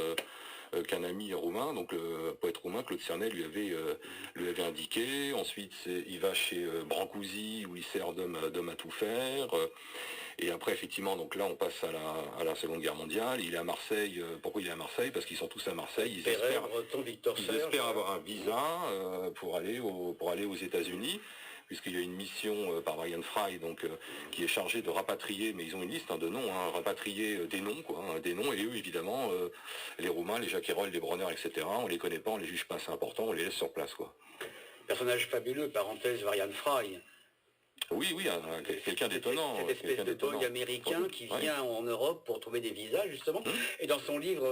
Qu'un ami roumain, donc le poète roumain Claude Cernet lui avait indiqué. Ensuite, il va chez Brancusi où il sert d'homme à tout faire. Et après, effectivement, donc là, on passe à la Seconde Guerre mondiale. Il est à Marseille. Pourquoi il est à Marseille? Parce qu'ils sont tous à Marseille. Ils espèrent avoir un visa pour aller aux États-Unis, puisqu'il y a une mission par Brian Fry, qui est chargée de rapatrier, mais ils ont une liste de noms, rapatrier des noms, des noms, et eux, évidemment, les Roumains, les Jacques Hérold, les Bronner, etc., on les connaît pas, on les juge pas, c'est important, on les laisse sur place, quoi. Personnage fabuleux, parenthèse, Brian Fry. Oui, quelqu'un d'étonnant. Cette espèce de togue américain qui vient en Europe pour trouver des visas, justement. Et dans son livre,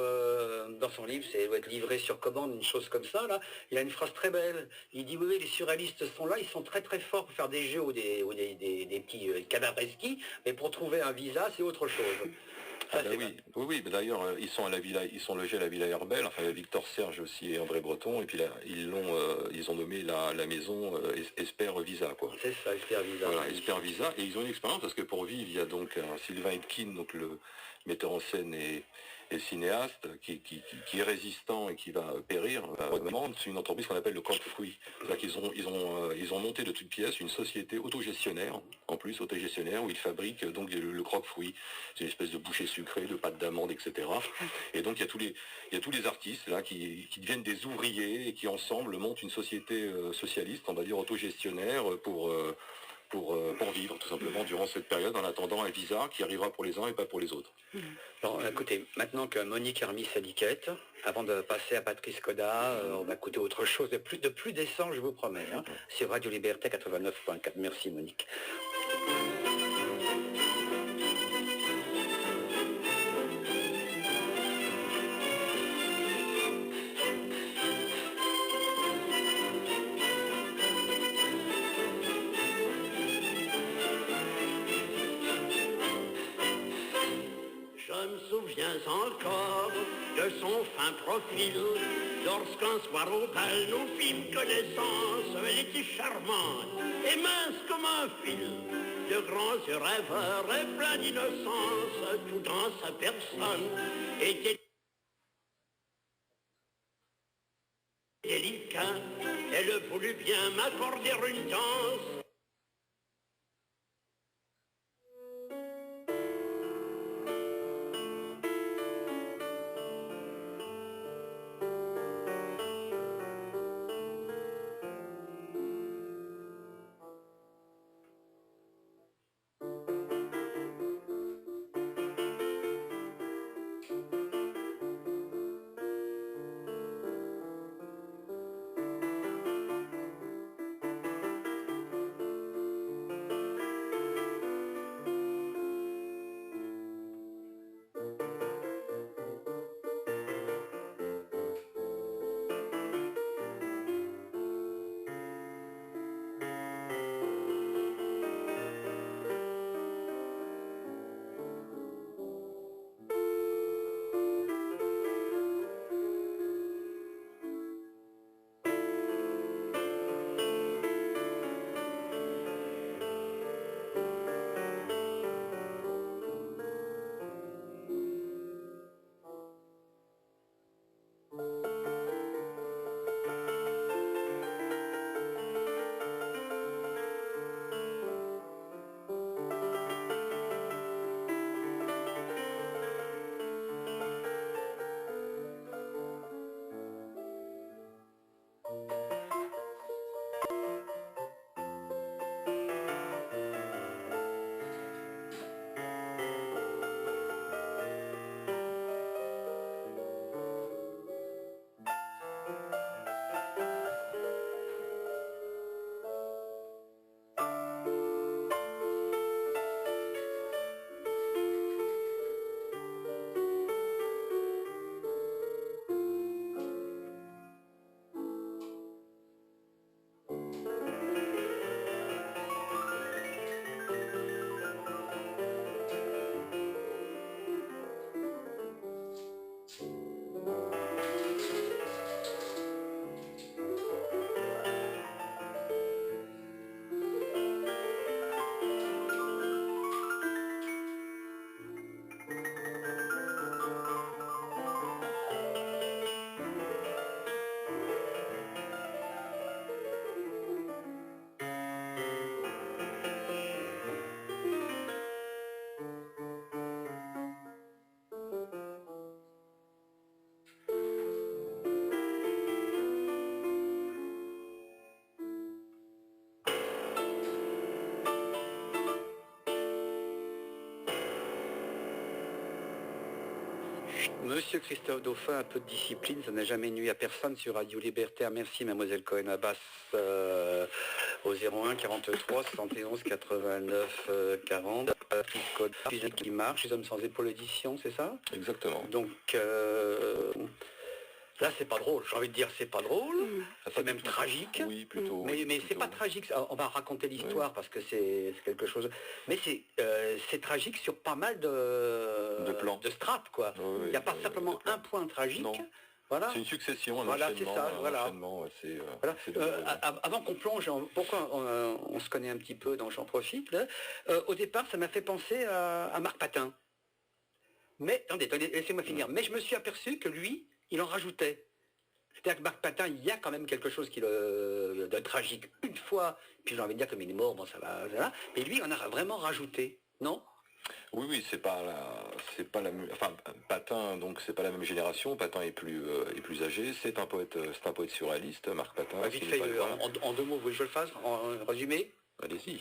c'est doit être livré sur commande, une chose comme ça, là, il a une phrase très belle. Il dit, oui, les surréalistes sont là, ils sont très très forts pour faire des jeux ou des petits cadavreski, mais pour trouver un visa, c'est autre chose. Oui, mais d'ailleurs, ils sont logés à la Villa Herbel, enfin Victor Serge aussi et André Breton, et puis là, ils ont nommé la maison Esper Visa, quoi. C'est ça, Esper Visa. Voilà, Esper Visa, et ils ont une expérience parce que pour vivre, il y a donc Sylvain Etkin, donc le metteur en scène et cinéaste, qui est résistant et qui va périr. C'est une entreprise qu'on appelle le Croque-Fruit. C'est-à-dire qu'ils ont monté de toutes pièces une société autogestionnaire, où ils fabriquent donc le Croque-Fruit. C'est une espèce de boucher sucré, de pâte d'amande, etc. Et donc il y a tous les artistes là qui deviennent des ouvriers et qui ensemble montent une société socialiste, on va dire autogestionnaire, pour vivre tout simplement durant cette période en attendant un visa qui arrivera pour les uns et pas pour les autres. Alors écoutez, maintenant que Monique a remis sa liquette, avant de passer à Patrice Coda, on va écouter autre chose de plus décent, je vous promets, sur Radio Liberté 89.4. Merci Monique. encore de son fin profil. Lorsqu'un soir au bal nous fîmes connaissance, elle était charmante et mince comme un fil. De grands yeux rêveurs et plein d'innocence, tout dans sa personne était délicat. Elle voulut bien m'accorder une danse. Monsieur Christophe Dauphin, un peu de discipline, ça n'a jamais nuit à personne sur Radio Libertaire. Merci Mademoiselle Cohen-Abbas au 01 43 71 89 40. Code qui marche, les hommes sans épaules édition, c'est ça? Exactement. Donc là c'est pas drôle, j'ai envie de dire c'est pas drôle, c'est même tragique. Oui, plutôt. Mais c'est pas tragique, on va raconter l'histoire parce que c'est quelque chose. Mais c'est tragique sur pas mal de plans, de strates quoi. Il n'y a pas simplement un point tragique. Non. Voilà. C'est une succession, un voilà, enchaînement. C'est ça, voilà. Avant qu'on plonge, pourquoi on se connaît un petit peu, donc j'en profite. Là. Au départ, ça m'a fait penser à Marc Patin. Mais, attendez, laissez-moi finir. Mais je me suis aperçu que lui, il en rajoutait. C'est-à-dire que Marc Patin, il y a quand même quelque chose de tragique une fois, puis j'ai envie de dire comme il est mort, bon ça va, mais lui, on a vraiment rajouté, non? Oui, c'est pas la même. Enfin, Patin, donc c'est pas la même génération. Patin est plus âgé. C'est un poète surréaliste, Marc Patin. Vite fait, en deux mots, vous voulez que je le fasse, en résumé? Allez-y.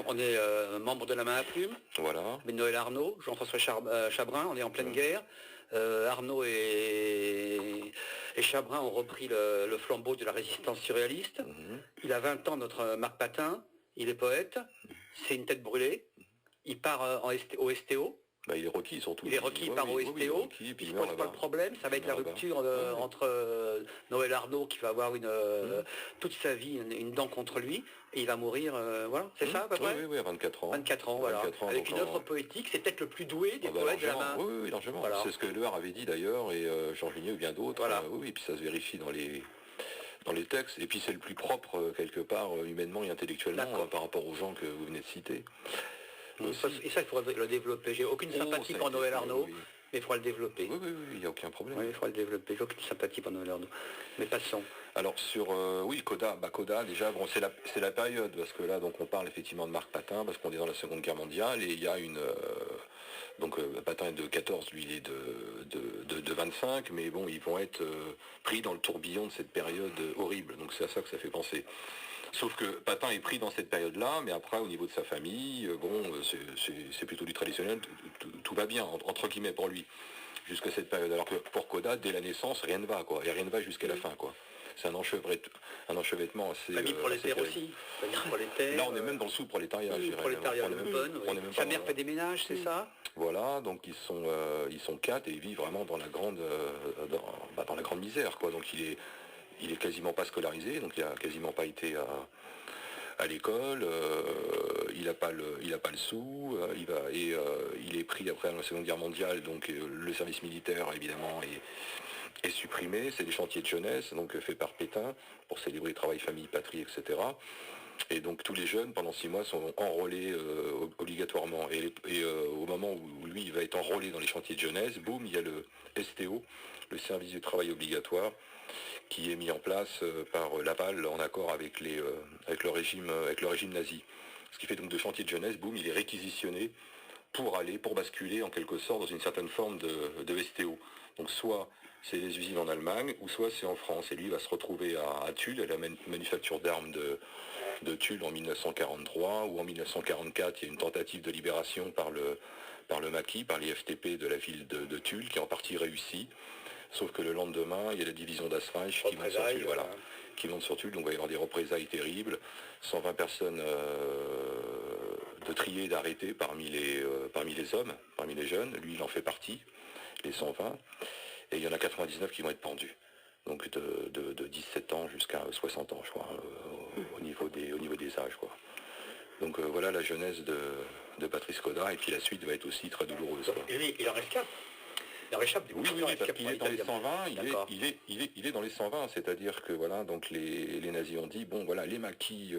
On est membre de la Main à Plume. Voilà. Noël Arnaud, Jean-François Chabrin, on est en pleine guerre. Arnaud et Chabrin ont repris le flambeau de la résistance surréaliste. Il a 20 ans, notre Marc Patin. Il est poète. C'est une tête brûlée. Il part au STO. Bah, il est requis surtout. Il est requis par OSTO, il ne pose pas le problème, ça va être la rupture entre Noël Arnaud qui va avoir toute sa vie une dent contre lui, et il va mourir, voilà, c'est ça à peu près? Oui, à 24 ans. 24 ans, voilà. 24 ans, avec une œuvre poétique, c'est peut-être le plus doué des poètes de la main. Oui, largement. Voilà. C'est ce que Éluard avait dit d'ailleurs, et Georges Ligné ou bien d'autres. Voilà. Oui, et puis ça se vérifie dans les textes, et puis c'est le plus propre quelque part humainement et intellectuellement par rapport aux gens que vous venez de citer. Et ça, il faudrait le développer. J'ai aucune sympathie pour Noël Arnaud, mais il faudra le développer. Oui, il n'y a aucun problème. Oui, il faudra le développer. J'ai aucune sympathie pour Noël Arnaud. Mais passons. Alors sur, Coda, déjà, bon, c'est la période, parce que là, donc on parle effectivement de Marc Patin, parce qu'on est dans la Seconde Guerre mondiale, et il y a Patin est de 14, lui il est de 25, mais bon, ils vont être pris dans le tourbillon de cette période horrible, donc c'est à ça que ça fait penser. Sauf que Patin est pris dans cette période-là, mais après, au niveau de sa famille, c'est plutôt du traditionnel, tout va bien, entre guillemets, pour lui, jusqu'à cette période. Alors que pour Coda, dès la naissance, rien ne va, quoi, et rien ne va jusqu'à la fin, quoi. C'est un enchevêtrement assez... Famille prolétaire aussi. Là, on est même dans le sous-prolétariat, je dirais. Prolétariat Sa mère fait des ménages, c'est ça? Voilà, donc ils sont 4 et ils vivent vraiment dans la grande misère, quoi. Donc il est quasiment pas scolarisé, donc il a quasiment pas été à l'école, il n'a pas le sou, il est pris après la Seconde Guerre mondiale, donc le service militaire évidemment est supprimé, c'est des chantiers de jeunesse, donc fait par Pétain, pour célébrer travail, famille, patrie, etc. Et donc tous les jeunes, pendant 6 mois, sont enrôlés obligatoirement. Et au moment où lui, il va être enrôlé dans les chantiers de jeunesse, boum, il y a le STO, le service du travail obligatoire, qui est mis en place par Laval en accord avec le régime nazi. Ce qui fait donc de chantier de jeunesse, boum, il est réquisitionné pour basculer en quelque sorte dans une certaine forme de STO. Donc soit c'est les usines en Allemagne, ou soit c'est en France. Et lui, il va se retrouver à Tulle, à la manufacture d'armes de Tulle en 1943, ou en 1944, il y a une tentative de libération par le maquis, par les FTP de la ville de Tulle, qui est en partie réussie. Sauf que le lendemain, il y a la division d'Asreich qui monte sur Tulle, qui monte sur Tulle, donc il va y avoir des représailles terribles. 120 personnes de trier, d'arrêter parmi les hommes, parmi les jeunes. Lui, il en fait partie, les 120. Et il y en a 99 qui vont être pendus. Donc de 17 ans jusqu'à 60 ans, je crois, au niveau des âges, quoi. Donc voilà la genèse de Patrice Coda, et puis la suite va être aussi très douloureuse, quoi. Et lui, il en réchappe. Il en réchappe. Oui, parce qu'il est dans les 120, il est dans les 120, c'est-à-dire que voilà, donc les nazis ont dit, bon voilà, les maquis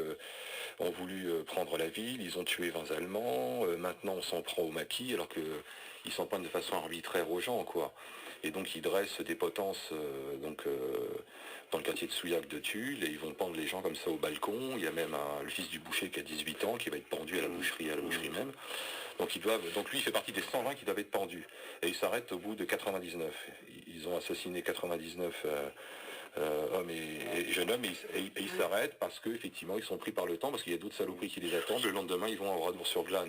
ont voulu prendre la ville, ils ont tué 20 Allemands, maintenant on s'en prend aux maquis, alors qu'ils s'en prennent de façon arbitraire aux gens, quoi. Et donc ils dressent des potences dans le quartier de Souillac de Tulle, et ils vont pendre les gens comme ça au balcon. Il y a même le fils du boucher qui a 18 ans, qui va être pendu à la boucherie même. Donc lui il fait partie des 120 qui doivent être pendus. Et il s'arrête au bout de 99. Ils ont assassiné 99 hommes et jeunes hommes, et ils s'arrêtent parce qu'effectivement ils sont pris par le temps, parce qu'il y a d'autres saloperies qui les attendent. Le lendemain ils vont à Oradour-sur-Glane.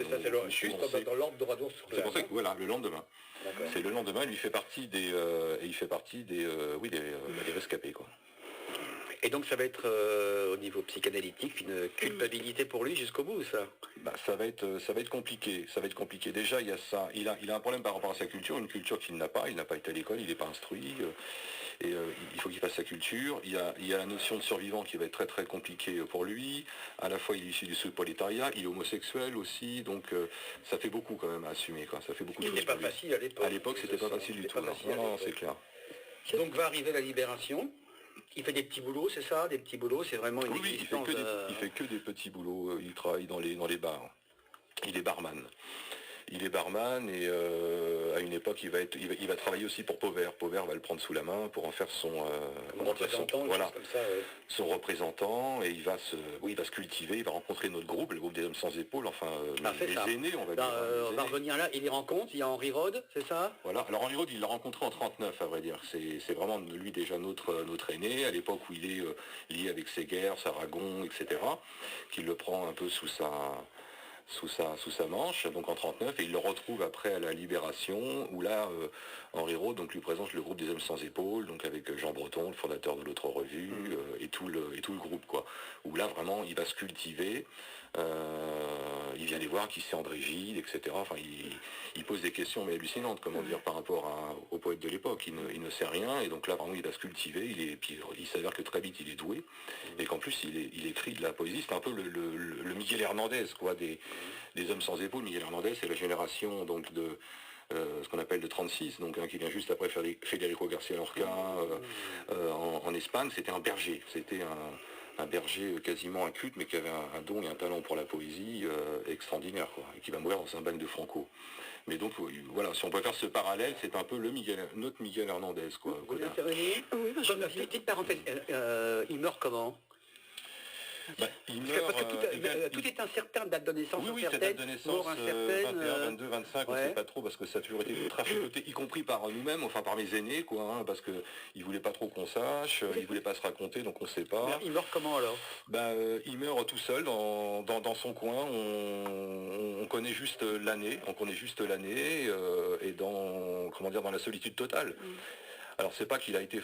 C'est dans l'ordre d'Oradour-sur-Glane. C'est pour ça que voilà, le lendemain. C'est le lendemain, lui fait partie des rescapés, quoi. Et donc ça va être au niveau psychanalytique une culpabilité pour lui jusqu'au bout, ça. Ça va être compliqué. Ça va être compliqué. Déjà il y a ça. Il a un problème par rapport à sa culture, une culture qu'il n'a pas. Il n'a pas été à l'école, il n'est pas instruit. Et il faut qu'il fasse sa culture. Il y a la notion de survivant qui va être très très compliquée pour lui. À la fois il est issu du sous-prolétariat, il est homosexuel aussi, donc ça fait beaucoup quand même à assumer, quoi. Ça fait beaucoup de choses. C'était pas facile à l'époque. À l'époque c'était pas facile du tout. Non, c'est clair. Donc va arriver la libération. Il fait des petits boulots, c'est ça? Des petits boulots, c'est vraiment une existence... il fait que des petits boulots. Il travaille dans les bars. Il est barman. Il est barman, et à une époque, il va travailler aussi pour Pauvert. Pauvert va le prendre sous la main pour en faire son représentant, et il va se cultiver, il va rencontrer notre groupe, le groupe des hommes sans épaules, enfin les aînés, on va dire. On va revenir là, il les rencontre, il y a Henri Rode, c'est ça? Voilà, alors Henri Rode, il l'a rencontré en 39, à vrai dire. C'est vraiment lui déjà notre aîné, à l'époque où il est lié avec Séguer, Saragon, etc., qui le prend un peu sous sa manche, donc en 39, et il le retrouve après à la Libération, où là, Henri Rode donc lui présente le groupe des hommes sans épaules, donc avec Jean Breton, le fondateur de l'autre revue, et tout le groupe, quoi. Où là, vraiment, il va se cultiver Il vient les voir, qui c'est André Gide, etc. Enfin, il pose des questions mais hallucinantes, comment dire, par rapport au poète de l'époque. Il ne sait rien, et donc là, vraiment, il va se cultiver. Puis il s'avère que très vite, il est doué, et qu'en plus, il écrit de la poésie. C'est un peu le Miguel Hernandez, quoi, des hommes sans épaules. Miguel Hernandez, c'est la génération donc de ce qu'on appelle de 36, donc qui vient juste après Federico García Lorca en Espagne. C'était un berger, c'était un berger quasiment inculte, mais qui avait un don et un talent pour la poésie extraordinaire, quoi, et qui va mourir dans un bagne de Franco. Mais donc voilà, si on peut faire ce parallèle, c'est un peu notre Miguel Hernandez, quoi. Vous voulez intervenir? Oui, petite parenthèse, il meurt comment? Il meurt, parce que tout est incertain, date de naissance oui, c'est date de naissance, 21, 22, 25, on ne sait pas trop, parce que ça a toujours été traficoté, y compris par nous-mêmes, enfin par mes aînés, quoi, hein, parce qu'ils ne voulaient pas trop qu'on sache, ils ne voulaient pas se raconter, donc on ne sait pas. Il meurt comment alors? Il meurt tout seul dans son coin, on connaît juste l'année, et dans la solitude totale. Alors c'est pas qu'il a été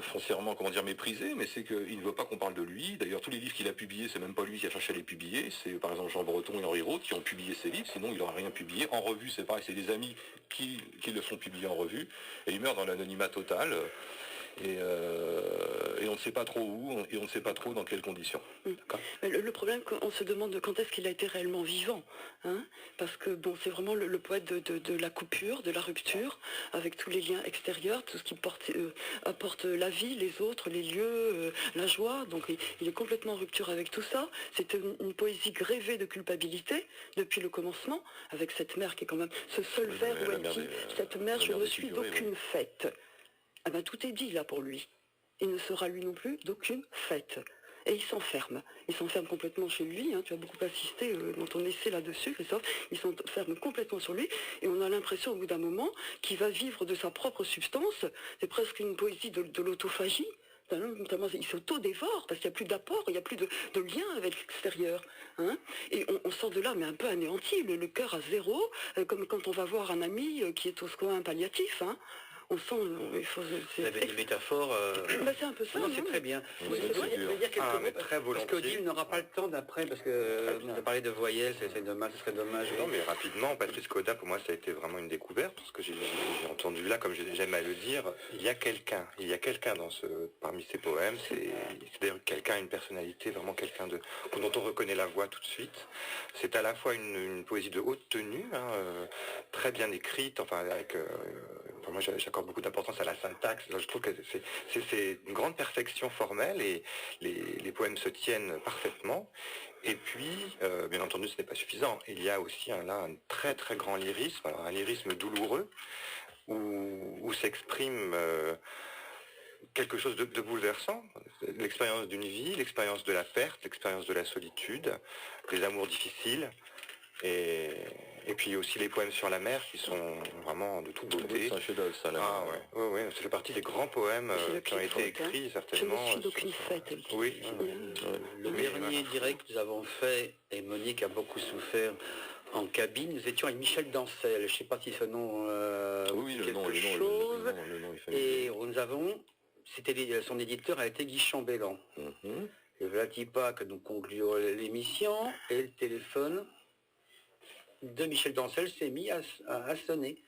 foncièrement, méprisé, mais c'est qu'il ne veut pas qu'on parle de lui. D'ailleurs, tous les livres qu'il a publiés, c'est même pas lui qui a cherché à les publier. C'est par exemple Jean Breton et Henri Roth qui ont publié ces livres, sinon il n'aurait rien publié. En revue, c'est pareil, c'est des amis qui le font publier en revue. Et il meurt dans l'anonymat total. Et on ne sait pas trop où, et on ne sait pas trop dans quelles conditions. Le problème, on se demande quand est-ce qu'il a été réellement vivant, hein, parce que bon, c'est vraiment le poète de la coupure, de la rupture, avec tous les liens extérieurs, tout ce qui apporte la vie, les autres, les lieux, la joie. Donc il est complètement en rupture avec tout ça. C'est une poésie grévée de culpabilité depuis le commencement, avec cette mère qui est quand même ce seul vers où elle dit « Cette mère, je ne suis d'aucune fête ». Ah ben, tout est dit là pour lui. Il ne sera lui non plus d'aucune fête. Et il s'enferme. Il s'enferme complètement chez lui. Hein. Tu as beaucoup assisté dans ton essai là-dessus, Christophe. Il s'enferme complètement sur lui. Et on a l'impression au bout d'un moment qu'il va vivre de sa propre substance. C'est presque une poésie de l'autophagie. Notamment, il s'auto-dévore parce qu'il n'y a plus d'apport, il n'y a plus de lien avec l'extérieur. Hein. Et on sort de là, mais un peu anéanti, le cœur à zéro, comme quand on va voir un ami qui est au soin palliatif. Hein. On sent, vous avez des métaphores. C'est un peu ça. Non, c'est très bien. Oui, Vous voulez dire quelques mots, très volontiers. parce qu'Odile n'aura pas le temps d'après, parce que vous avez parlé de voyelles, c'est dommage, ce serait dommage. Non, mais rapidement, Patrice Coda, pour moi, ça a été vraiment une découverte, parce que j'ai entendu là, comme j'aime à le dire, il y a quelqu'un parmi ces poèmes, c'est d'ailleurs quelqu'un, une personnalité, vraiment quelqu'un dont on reconnaît la voix tout de suite. C'est à la fois une poésie de haute tenue, hein, très bien écrite, enfin avec... moi, j'accorde beaucoup d'importance à la syntaxe. Je trouve que c'est une grande perfection formelle et les poèmes se tiennent parfaitement. Et puis, bien entendu, ce n'est pas suffisant. Il y a aussi un très très grand lyrisme, alors un lyrisme douloureux, où s'exprime quelque chose de bouleversant. L'expérience d'une vie, l'expérience de la perte, l'expérience de la solitude, des amours difficiles. Et puis aussi les poèmes sur la mer qui sont vraiment de toute beauté. C'est un chef-d'œuvre, ça, la mer. Ouais, ça fait partie des grands poèmes qui ont été écrits, certainement. Je ne suis d'aucune fête. Oui. Le dernier direct que nous avons fait, et Monique a beaucoup souffert en cabine, nous étions avec Michel Dancel. Je ne sais pas si ce nom oui, le nom, et nous avons, son éditeur a été Guy Chambellan. Et voilà pas que nous concluons l'émission, et le téléphone de Michel Dancel s'est mis à sonner.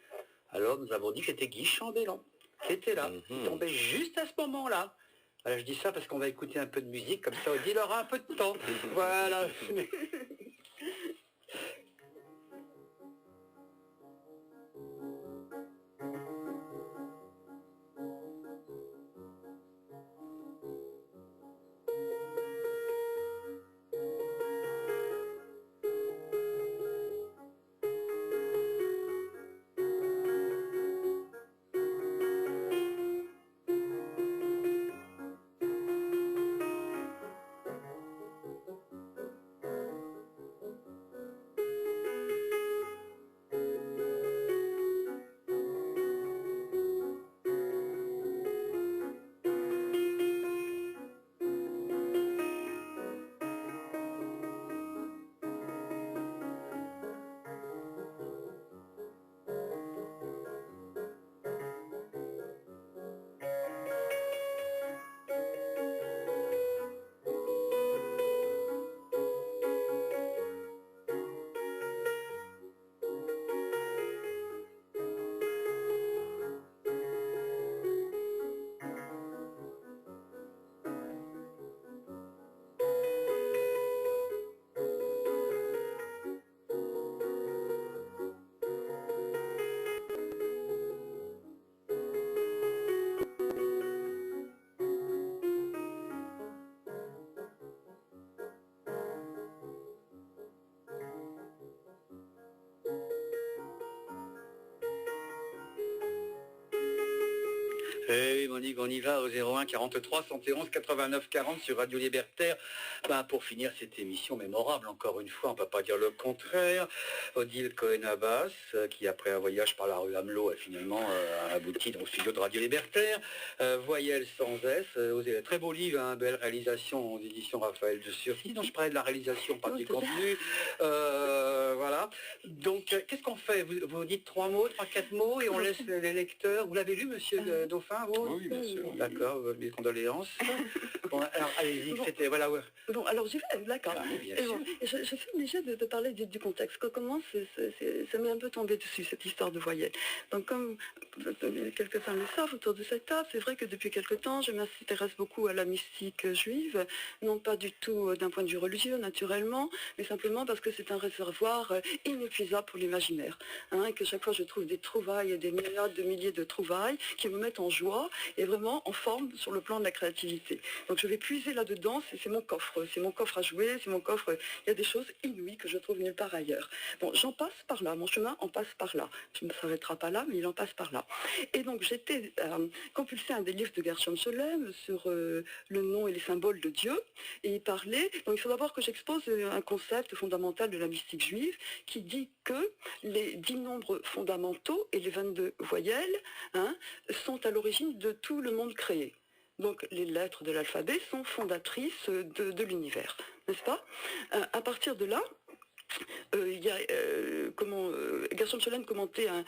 Alors nous avons dit que c'était Guy Chambellan qui était là. Il tombait juste à ce moment-là. Alors, je dis ça parce qu'on va écouter un peu de musique, comme ça Odile aura un peu de temps. Voilà. Et Monique, on y va au 01 43 71 89 40 sur Radio Libertaire. Pour finir cette émission mémorable, encore une fois, on ne peut pas dire le contraire. Odile Cohen-Abbas, qui après un voyage par la rue Amelot a finalement abouti dans le studio de Radio Libertaire. Voyelle sans S, très beau livre, belle réalisation aux éditions Raphaël de Surcy. Donc je parlais de la réalisation, pas du contenu. Voilà. Donc qu'est-ce qu'on fait, vous dites 3 mots, 4 mots et on laisse les lecteurs. Vous l'avez lu, monsieur le Dauphin, vous? Oui, bien sûr. D'accord, mes condoléances. Bon, alors allez-y, c'était voilà. Ouais. Bon, alors j'y vais, d'accord. Ah, oui, bien sûr. Bon, je suis obligée de parler du contexte. Comment ça m'est un peu tombé dessus, cette histoire de voyelle. Donc comme quelques-uns le savent autour de cette table, c'est vrai que depuis quelque temps, je m'intéresse beaucoup à la mystique juive, non pas du tout d'un point de vue religieux, naturellement, mais simplement parce que c'est un réservoir inépuisable pour l'imaginaire. Et que chaque fois, je trouve des trouvailles et des myriades de milliers de trouvailles qui me mettent en joie et vraiment en forme sur le plan de la créativité. Donc je vais puiser là-dedans, c'est mon coffre à jouer, c'est mon coffre, il y a des choses inouïes que je trouve nulle part ailleurs. Bon, j'en passe par là, mon chemin en passe par là. Je ne s'arrêtera pas là, mais il en passe par là. Et donc j'étais compulsée à un des livres de Gershom Scholem sur le nom et les symboles de Dieu, et il parlait, donc il faut d'abord que j'expose un concept fondamental de la mystique juive qui dit que les 10 nombres fondamentaux et les 22 voyelles sont à l'origine de tout le monde créé. Donc les lettres de l'alphabet sont fondatrices de l'univers, n'est-ce pas? À partir de là, il y a Gershom Scholem commentait un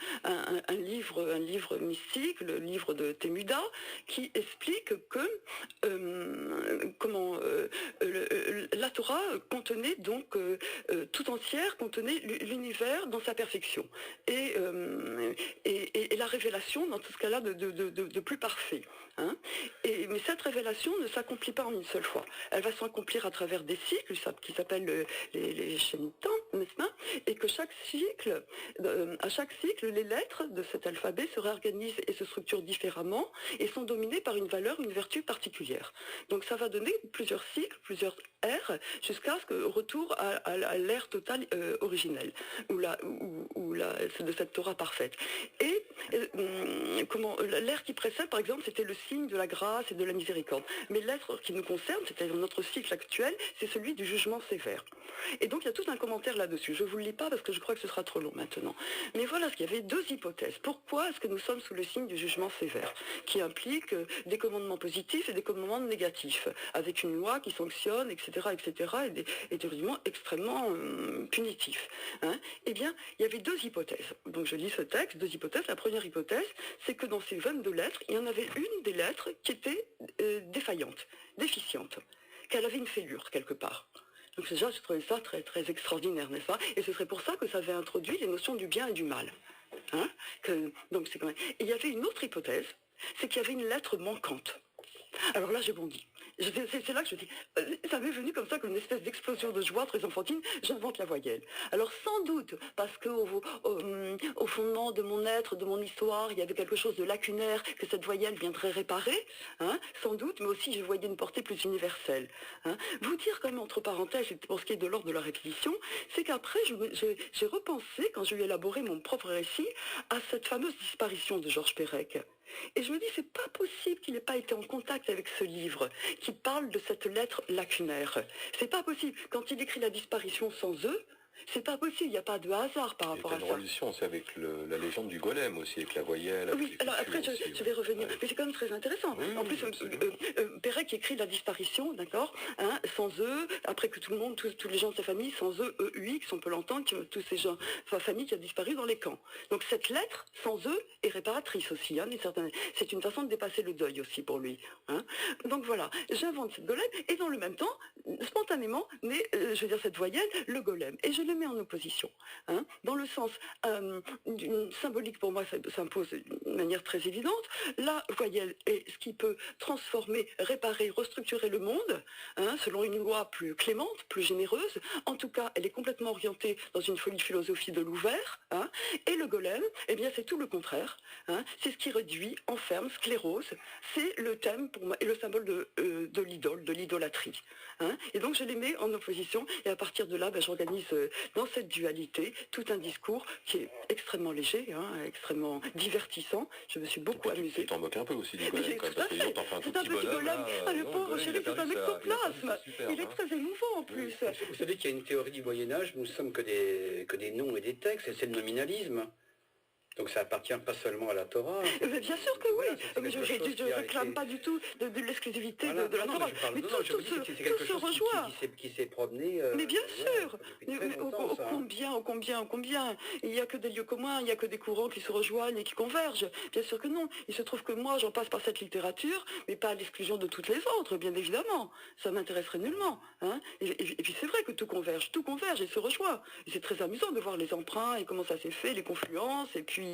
livre mystique, le livre de Temuda, qui explique que la Torah contenait donc tout entière contenait l'univers dans sa perfection et la révélation dans tout ce cas-là de plus parfait. Mais cette révélation ne s'accomplit pas en une seule fois. Elle va s'accomplir à travers des cycles qui s'appellent les Shemitah, n'est-ce pas? Et que à chaque cycle, les lettres de cet alphabet se réorganisent et se structurent différemment et sont dominées par une valeur, une vertu particulière. Donc ça va donner plusieurs cycles, plusieurs ères, jusqu'à ce que retour à l'ère totale originelle, de cette Torah parfaite. Et l'ère qui précède, par exemple, c'était le signe de la grâce et de la miséricorde. Mais l'être qui nous concerne, c'est-à-dire notre cycle actuel, c'est celui du jugement sévère. Et donc il y a tout un commentaire là-dessus. Je ne vous le lis pas parce que je crois que ce sera trop long maintenant. Mais voilà, il y avait 2 hypothèses. Pourquoi est-ce que nous sommes sous le signe du jugement sévère, qui implique des commandements positifs et des commandements négatifs, avec une loi qui sanctionne, etc., et des rudiments extrêmement punitifs. Eh bien, il y avait 2 hypothèses. Donc je lis ce texte, 2 hypothèses. La première hypothèse, c'est que dans ces 22 lettres, il y en avait une des lettres qui était défaillante, déficiente, qu'elle avait une fêlure quelque part. Donc déjà, je trouvais ça très, très extraordinaire, n'est-ce pas? Et ce serait pour ça que ça avait introduit les notions du bien et du mal. Donc c'est quand même... Et il y avait une autre hypothèse, c'est qu'il y avait une lettre manquante. Alors là, j'ai bondi. C'est là que je dis, ça m'est venu comme ça, comme une espèce d'explosion de joie très enfantine, j'invente la voyelle. Alors sans doute, parce qu'au fondement de mon être, de mon histoire, il y avait quelque chose de lacunaire que cette voyelle viendrait réparer, sans doute, mais aussi je voyais une portée plus universelle. Vous dire quand même, entre parenthèses, pour ce qui est de l'ordre de la répétition, c'est qu'après, j'ai repensé, quand je lui ai élaboré mon propre récit, à cette fameuse disparition de Georges Perec. Et je me dis, c'est pas possible qu'il n'ait pas été en contact avec ce livre qui parle de cette lettre lacunaire. C'est pas possible. Quand il écrit la disparition sans eux, c'est pas possible, il n'y a pas de hasard par rapport à ça. Il y a une relation, c'est avec la légende du golem aussi, avec la voyelle. Oui, alors après je vais revenir, mais c'est quand même très intéressant. En plus, Perec écrit la disparition, d'accord, sans eux, après que tout le monde, tous les gens de sa famille, sans eux, EUX, on peut l'entendre, tous ces gens, sa famille qui a disparu dans les camps. Donc cette lettre, sans eux, est réparatrice aussi, c'est une façon de dépasser le deuil aussi pour lui. Donc voilà, j'invente cette golem, et dans le même temps, spontanément, naît, cette voyelle, le golem. Et je le mets en opposition, dans le sens d'une symbolique pour moi s'impose d'une manière très évidente. La voyelle est ce qui peut transformer, réparer, restructurer le monde, selon une loi plus clémente, plus généreuse. En tout cas, elle est complètement orientée dans une folie philosophie de l'ouvert. Et le golem, eh bien c'est tout le contraire. C'est ce qui réduit, enferme, sclérose. C'est le thème pour moi et le symbole de l'idole, de l'idolâtrie. Et donc je les mets en opposition et à partir de là, j'organise dans cette dualité, tout un discours qui est extrêmement léger, extrêmement divertissant. Je me suis beaucoup amusée. Tu t'en moques un peu aussi du golem, quand même, parce que t'en fais un tout C'est un petit petit bonhomme. golem. Le pauvre chéri, c'est un ectoplasme. Il est très émouvant en plus. Vous savez qu'il y a une théorie du Moyen-Âge, nous ne sommes que des noms et des textes, et c'est le nominalisme. Donc ça appartient pas seulement à la Torah. Mais bien sûr que oui. Je ne réclame pas du tout de l'exclusivité de la Torah. Mais tout se rejoint. Qui s'est promené. Mais bien sûr. Ô combien. Il n'y a que des lieux communs, il n'y a que des courants qui se rejoignent et qui convergent. Bien sûr que non. Il se trouve que moi, j'en passe par cette littérature, mais pas à l'exclusion de toutes les autres, bien évidemment. Ça m'intéresserait nullement. Et puis c'est vrai que tout converge et se rejoint. Et c'est très amusant de voir les emprunts et comment ça s'est fait, les confluences, et puis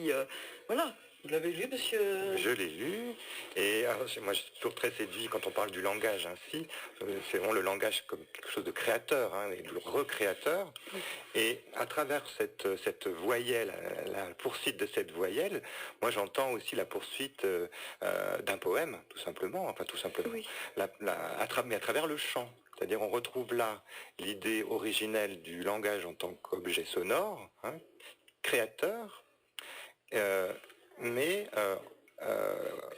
voilà. Vous l'avez lu, monsieur? Je l'ai lu, et alors, moi je suis toujours très séduit quand on parle du langage ainsi. C'est vraiment le langage comme quelque chose de créateur, et de recréateur. Et à travers cette voyelle, la poursuite de cette voyelle, moi j'entends aussi la poursuite d'un poème, tout simplement. Oui. Mais à travers le chant. C'est-à-dire on retrouve là l'idée originelle du langage en tant qu'objet sonore, créateur, mais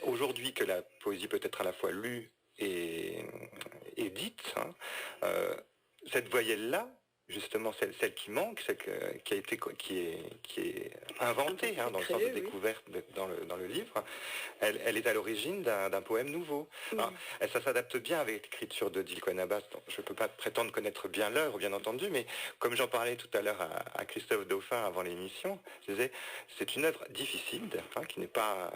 aujourd'hui que la poésie peut être à la fois lue et dite, cette voyelle-là, justement celle qui manque, celle qui est inventée dans le sens de découverte dans le livre, elle est à l'origine d'un poème nouveau. Alors, ça s'adapte bien avec l'écriture d'Odile Cohen-Abbas. Je ne peux pas prétendre connaître bien l'œuvre, bien entendu, mais comme j'en parlais tout à l'heure à Christophe Dauphin avant l'émission, je disais, c'est une œuvre difficile, qui n'est pas...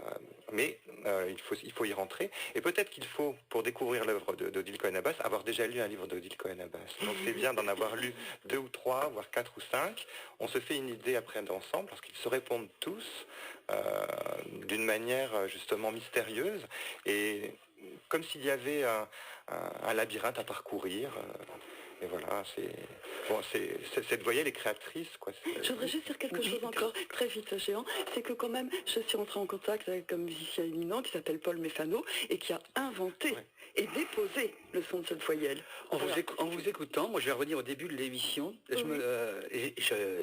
mais il faut y rentrer. Et peut-être qu'il faut, pour découvrir l'œuvre d'Odile Cohen-Abbas, avoir déjà lu un livre d'Odile Cohen-Abbas. Donc c'est bien d'en avoir lu 2 ou 3, voire 4 ou 5, on se fait une idée après d'ensemble, parce qu'ils se répondent tous d'une manière justement mystérieuse, et comme s'il y avait un labyrinthe à parcourir. Et voilà, cette voyelle est créatrice, quoi. Je voudrais juste dire quelque chose encore, très vite, Géant. C'est que quand même, je suis entrée en contact avec un musicien éminent qui s'appelle Paul Méfano et qui a inventé et déposé le son de cette voyelle. En vous écoutant, moi je vais revenir au début de l'émission.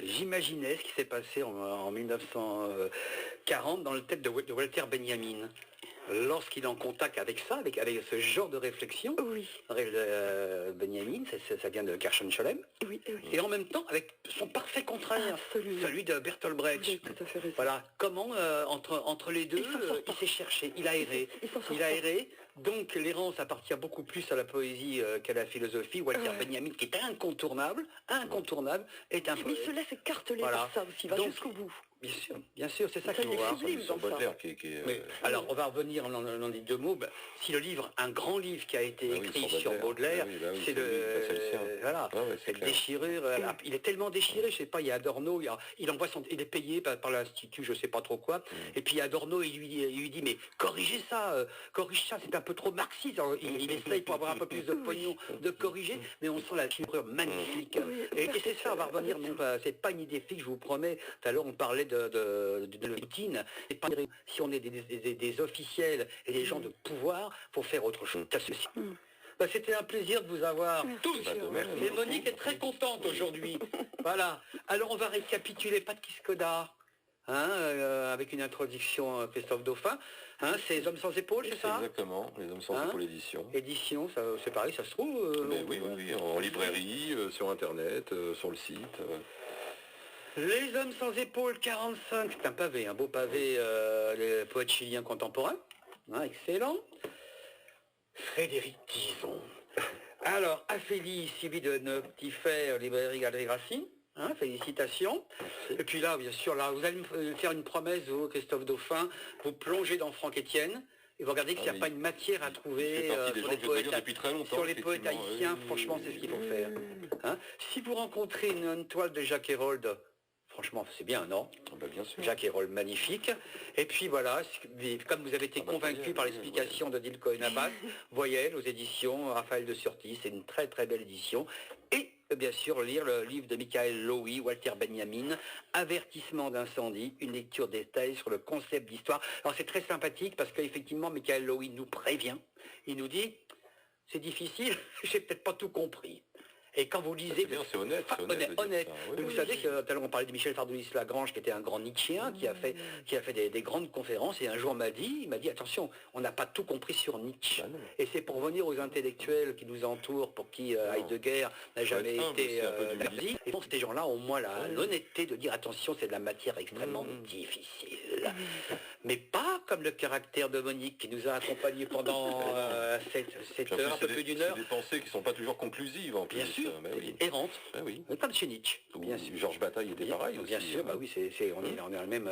J'imaginais ce qui s'est passé en 1940 dans le tête de Walter Benjamin. Lorsqu'il est en contact avec ça, avec ce genre de réflexion, Benjamin, ça vient de Kerschen-Scholem, et en même temps avec son parfait contraire, celui de Bertolt Brecht. Voilà, comment entre les deux, il s'est cherché, il a erré. Donc l'errance appartient beaucoup plus à la poésie qu'à la philosophie. Walter Benjamin, qui est incontournable, est un poète. Mais il se laisse écarteler par ça aussi, il va jusqu'au bout. Bien sûr, c'est ça qu'il faut voir. Alors, on va revenir, on en dit 2 mots. Si le livre, un grand livre qui a été écrit sur Baudelaire, c'est le déchirure. Il est tellement déchiré, je sais pas, il y a Adorno, il est payé par l'Institut, je sais pas trop quoi. Et puis Adorno, il lui dit, mais corrigez ça, c'est un peu trop marxiste. Alors, il essaye pour avoir un peu plus de pognon de corriger, mais on sent la déchirure magnifique. Et c'est ça, on va revenir, c'est pas une idée fixe, je vous promets. Tout à l'heure, on parlait de Poutine. Si on est des officiels et des gens de pouvoir, faut faire autre chose. C'était un plaisir de vous avoir tous. Et Monique est très contente aujourd'hui. Voilà. Alors on va récapituler Pat Kiskoda, avec une introduction à Christophe Dauphin. C'est Les Hommes sans épaules, c'est ça? Exactement, Les Hommes sans épaules édition. Édition, c'est pareil, ça se trouve oui, en librairie, sur internet, sur le site. Les Hommes sans épaules 45, c'est un pavé, un beau pavé, les poètes chiliens contemporains, excellent. Frédéric Dizon. Alors, Aphélie, suivi de nos petits faits, librairie Galerie Racine, félicitations. Et puis là, bien sûr, là, vous allez me faire une promesse, vous, Christophe Dauphin, vous plongez dans Franck Etienne, et vous regardez qu'il n'y a pas une matière à trouver sur les poètes haïtiens, franchement, c'est ce qu'il faut faire. Si vous rencontrez une toile de Jacques Hérold, franchement, c'est bien, non? Bien sûr. Jacques Hérold, magnifique. Et puis voilà, comme vous avez été convaincu par l'explication d'Odile Cohen-Abbas, Voyelle aux éditions Raphaël de Surtis, c'est une très très belle édition. Et bien sûr, lire le livre de Michael Lowy, Walter Benjamin, Avertissement d'incendie, une lecture détaillée sur le concept d'histoire. Alors c'est très sympathique parce qu'effectivement, Michael Lowy nous prévient. Il nous dit, c'est difficile, j'ai peut-être pas tout compris. Et quand vous lisez... C'est bien, c'est honnête. Ah, de dire honnête. ça. Oui, Mais vous oui, savez oui. que tout à l'heure on parlait de Michel Fardoulis-Lagrange, qui était un grand Nietzschéen, qui a fait des grandes conférences, et un jour il m'a dit, attention, on n'a pas tout compris sur Nietzsche. Bah non. Et c'est pour venir aux intellectuels qui nous entourent, pour qui Heidegger n'a jamais être humble, été c'est un peu du merci. Et bon, ces gens-là ont au moins l'honnêteté de dire, attention, c'est de la matière extrêmement difficile. Mais pas comme le caractère de Monique, qui nous a accompagnés pendant 7 Puis en heures, un peu c'est plus d'une c'est heure. des pensées qui ne sont pas toujours conclusives en plus. Bien sûr, Bah oui. errantes, Bah oui. mais comme chez Nietzsche. Bien sûr. Georges Bataille était pareil aussi. Bien sûr, bah hein. oui, on est dans le même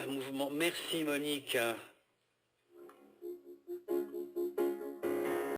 mouvement. Merci Monique.